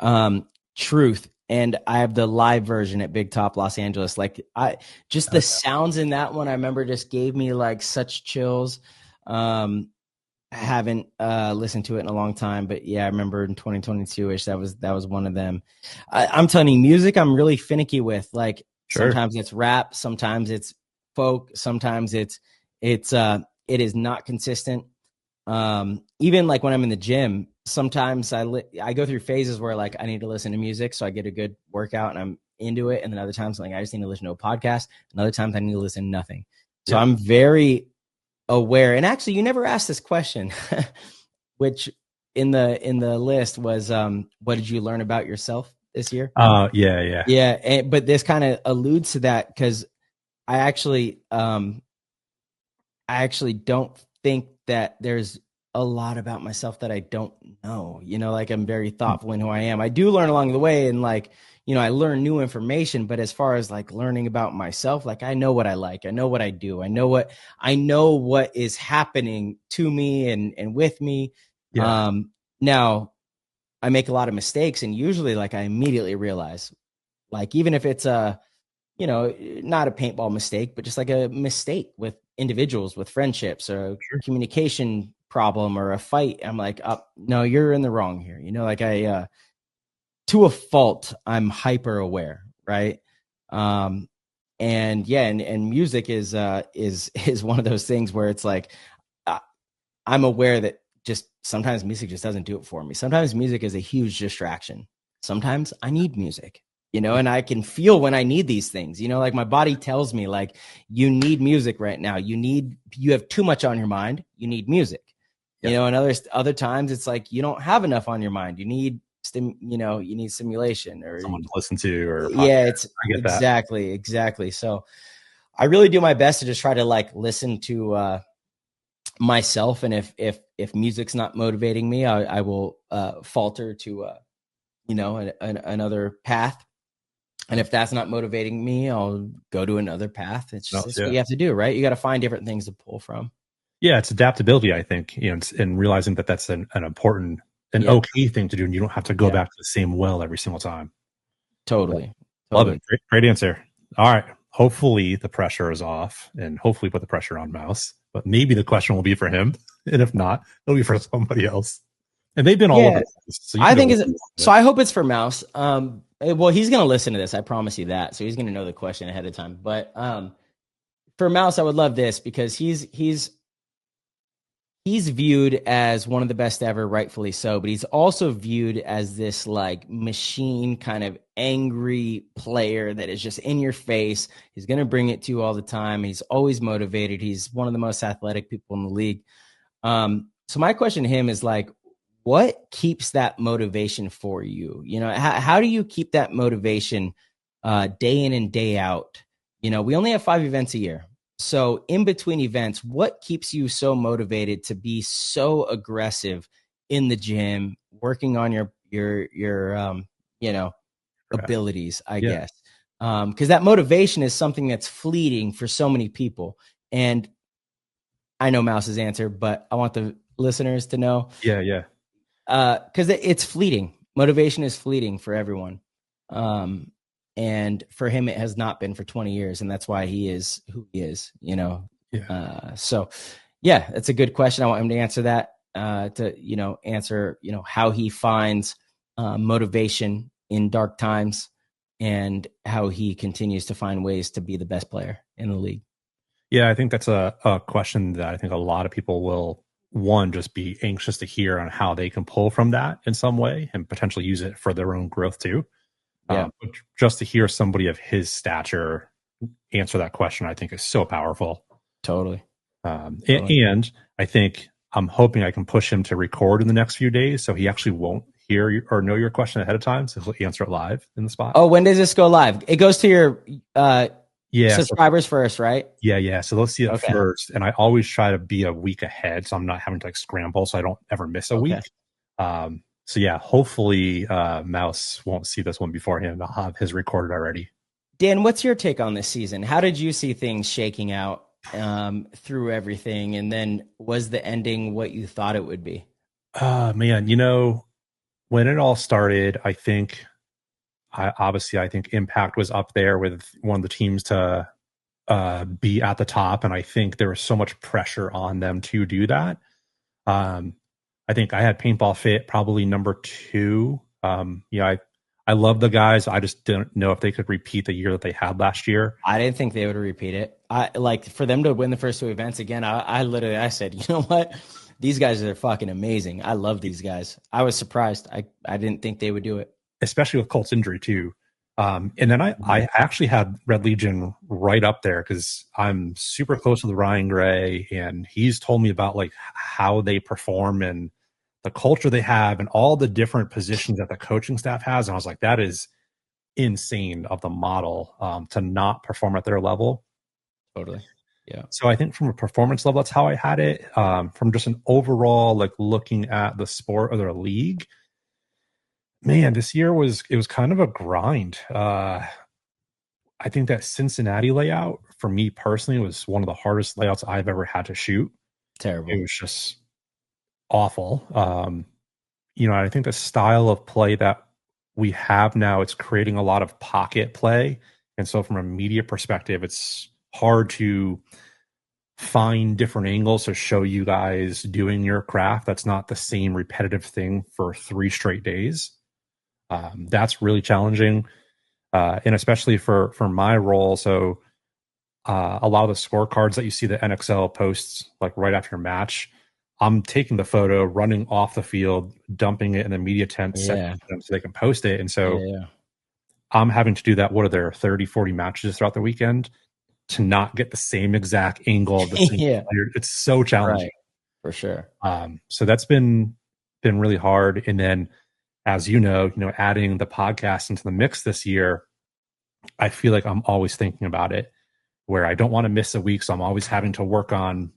okay. Truth. And I have the live version at Big Top Los Angeles. Like the sounds in that one, I remember just gave me like such chills. I haven't listened to it in a long time, but yeah, I remember in 2022-ish, that was one of them. I'm telling you, music I'm really finicky with. Like Sure. Sometimes it's rap, sometimes it's folk, sometimes it is not consistent. Even like when I'm in the gym, sometimes I go through phases where like I need to listen to music so I get a good workout and I'm into it, and then other times like I just need to listen to a podcast, and other times I need to listen to nothing. So I'm very aware. And actually, you never asked this question, which in the list was, what did you learn about yourself this year? Yeah. But this kind of alludes to that, because I actually don't think that there's a lot about myself that I don't know. Like I'm very thoughtful in who I am. I do learn along the way, and like, I learn new information, but as far as like learning about myself, like I know what I like, I know what I do, I know what is happening to me and with me. Yeah. Now I make a lot of mistakes, and usually like I immediately realize, like, even if it's not a paintball mistake, but just like a mistake with individuals, with friendships, or a communication problem or a fight, I'm like, oh, no, you're in the wrong here. Like to a fault, I'm hyper aware. Right. And music is one of those things where it's like, I'm aware that just sometimes music just doesn't do it for me. Sometimes music is a huge distraction. Sometimes I need music, and I can feel when I need these things, like my body tells me like, you need music right now. You have too much on your mind. You need music, and other times it's like, you don't have enough on your mind. You need you need stimulation or someone to listen to, or it's exactly. So I really do my best to just try to like listen to myself, and if music's not motivating me, I will falter to another path, and if that's not motivating me, I'll go to another path. It's just what you have to do, right? You got to find different things to pull from. Yeah, it's adaptability, I think, and realizing that that's an important, okay thing to do, and you don't have to go back to the same well every single time. Totally. Love it. Great answer. All right. Hopefully the pressure is off, and hopefully put the pressure on Mouse. But maybe the question will be for him, and if not, it'll be for somebody else. And they've been all over. So I think so. I hope it's for Mouse. Well, he's going to listen to this. I promise you that. So he's going to know the question ahead of time. But for Mouse, I would love this, because he's viewed as one of the best ever, rightfully so, but he's also viewed as this like machine kind of angry player that is just in your face. He's going to bring it to you all the time. He's always motivated. He's one of the most athletic people in the league. So my question to him is like, what keeps that motivation for you? How do you keep that motivation day in and day out? We only have 5 events a year. So in between events, what keeps you so motivated to be so aggressive in the gym, working on your abilities, I guess? Because that motivation is something that's fleeting for so many people. And I know Mouse's answer, but I want the listeners to know. Yeah. Because it's fleeting. Motivation is fleeting for everyone. And for him, it has not been for 20 years. And that's why he is who he is, So, yeah, that's a good question. I want him to answer that, answer, how he finds motivation in dark times, and how he continues to find ways to be the best player in the league. Yeah, I think that's a question that I think a lot of people will, one, just be anxious to hear on how they can pull from that in some way and potentially use it for their own growth too. But just to hear somebody of his stature answer that question, I think is so powerful. Totally. And I think I'm hoping I can push him to record in the next few days, so he actually won't hear or know your question ahead of time, so he'll answer it live in the spot. Oh, when does this go live? It goes to your subscribers first, right? Yeah. So they'll see it first, and I always try to be a week ahead, so I'm not having to like scramble, so I don't ever miss a week. So yeah, hopefully Mouse won't see this one beforehand. I'll have his recorded already. Dan, what's your take on this season? How did you see things shaking out through everything? And then was the ending what you thought it would be? Man, when it all started, I think Impact was up there with one of the teams to be at the top. And I think there was so much pressure on them to do that. I think I had Paintball fit probably number 2. I I love the guys. I just didn't know if they could repeat the year that they had last year. I didn't think they would repeat it. I like for them to win the first two events again. I said, you know what? These guys are fucking amazing. I love these guys. I was surprised. I didn't think they would do it, especially with Colt's injury too. And then I actually had Red Legion right up there because I'm super close with Ryan Gray, and he's told me about like how they perform and the culture they have and all the different positions that the coaching staff has. And I was like, that is insane of the model to not perform at their level. Totally. Yeah. So I think from a performance level, that's how I had it. From just an overall, like looking at the sport or the league, man, this year was kind of a grind. I think that Cincinnati layout for me personally was one of the hardest layouts I've ever had to shoot. Terrible. It was just awful. I think the style of play that we have now, it's creating a lot of pocket play. And so from a media perspective, it's hard to find different angles to show you guys doing your craft. That's not the same repetitive thing for 3 straight days. That's really challenging. And especially for my role. So a lot of the scorecards that you see the NXL posts like right after your match, I'm taking the photo, running off the field, dumping it in the media tent, setting them so they can post it. And so I'm having to do that. What are there, 30, 40 matches throughout the weekend to not get the same exact angle of the same player? It's so challenging. Right. For sure. So that's been really hard. And then, as you know, adding the podcast into the mix this year, I feel like I'm always thinking about it, where I don't want to miss a week. So I'm always having to work on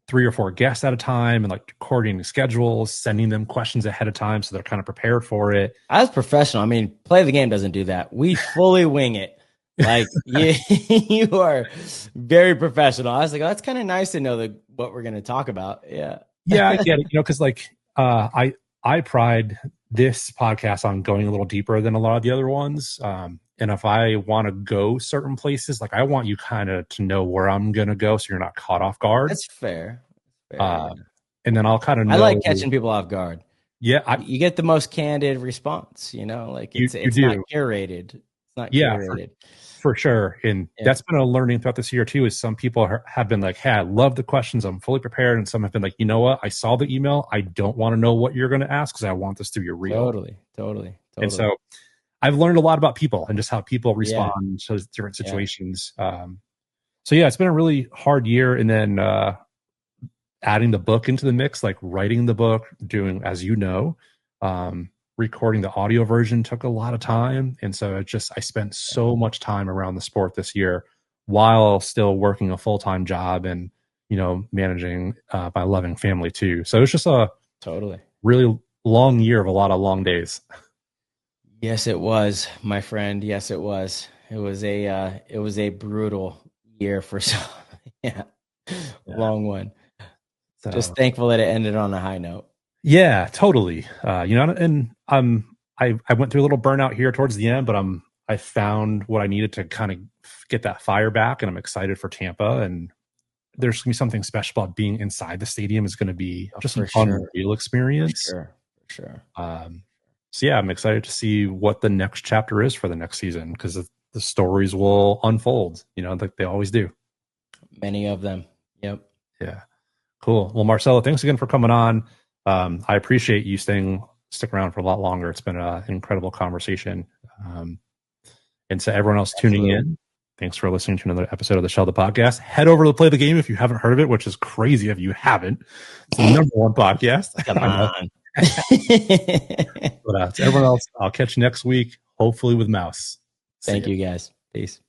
3 or 4 guests at a time and like coordinating schedules, sending them questions ahead of time so they're kind of prepared for it. As professional, I mean, Play the Game doesn't do that. We fully wing it. Like you are very professional. I was like, oh, that's kind of nice to know what we're going to talk about. Yeah. Yeah, I get it. Because like I pride this podcast on going a little deeper than a lot of the other ones. And if I want to go certain places, like I want you kind of to know where I'm going to go so you're not caught off guard. That's fair. And then I'll kind of know. I like catching people off guard. Yeah. You get the most candid response, like it's not curated. It's not curated. For sure. And that's been a learning throughout this year too, is some people have been like, hey, I love the questions. I'm fully prepared. And some have been like, you know what? I saw the email. I don't want to know what you're going to ask because I want this to be real. Totally. And so I've learned a lot about people and just how people respond to different situations. So it's been a really hard year. And then adding the book into the mix, like writing the book, doing, as you know, recording the audio version took a lot of time. And so I spent so much time around the sport this year while still working a full-time job and, managing my loving family too. So it's just a really long year of a lot of long days. Yes, it was, my friend. Yes, it was. It was a brutal year for some. Long one. So, just thankful that it ended on a high note. Yeah, totally. And I went through a little burnout here towards the end, but I found what I needed to kind of get that fire back, and I'm excited for Tampa. And there's gonna be something special about being inside the stadium. Is going to be just an unreal experience. For sure. So I'm excited to see what the next chapter is for the next season, because the stories will unfold, like they always do. Many of them. Yep. Yeah. Cool. Well, Marcello, thanks again for coming on. I appreciate you stick around for a lot longer. It's been an incredible conversation. And to everyone else tuning in, thanks for listening to another episode of the Shellda podcast. Head over to Play the Game if you haven't heard of it, which is crazy if you haven't. It's the #1 podcast. Come on. But to everyone else, I'll catch you next week, hopefully with Mouse. Thank you guys. Peace.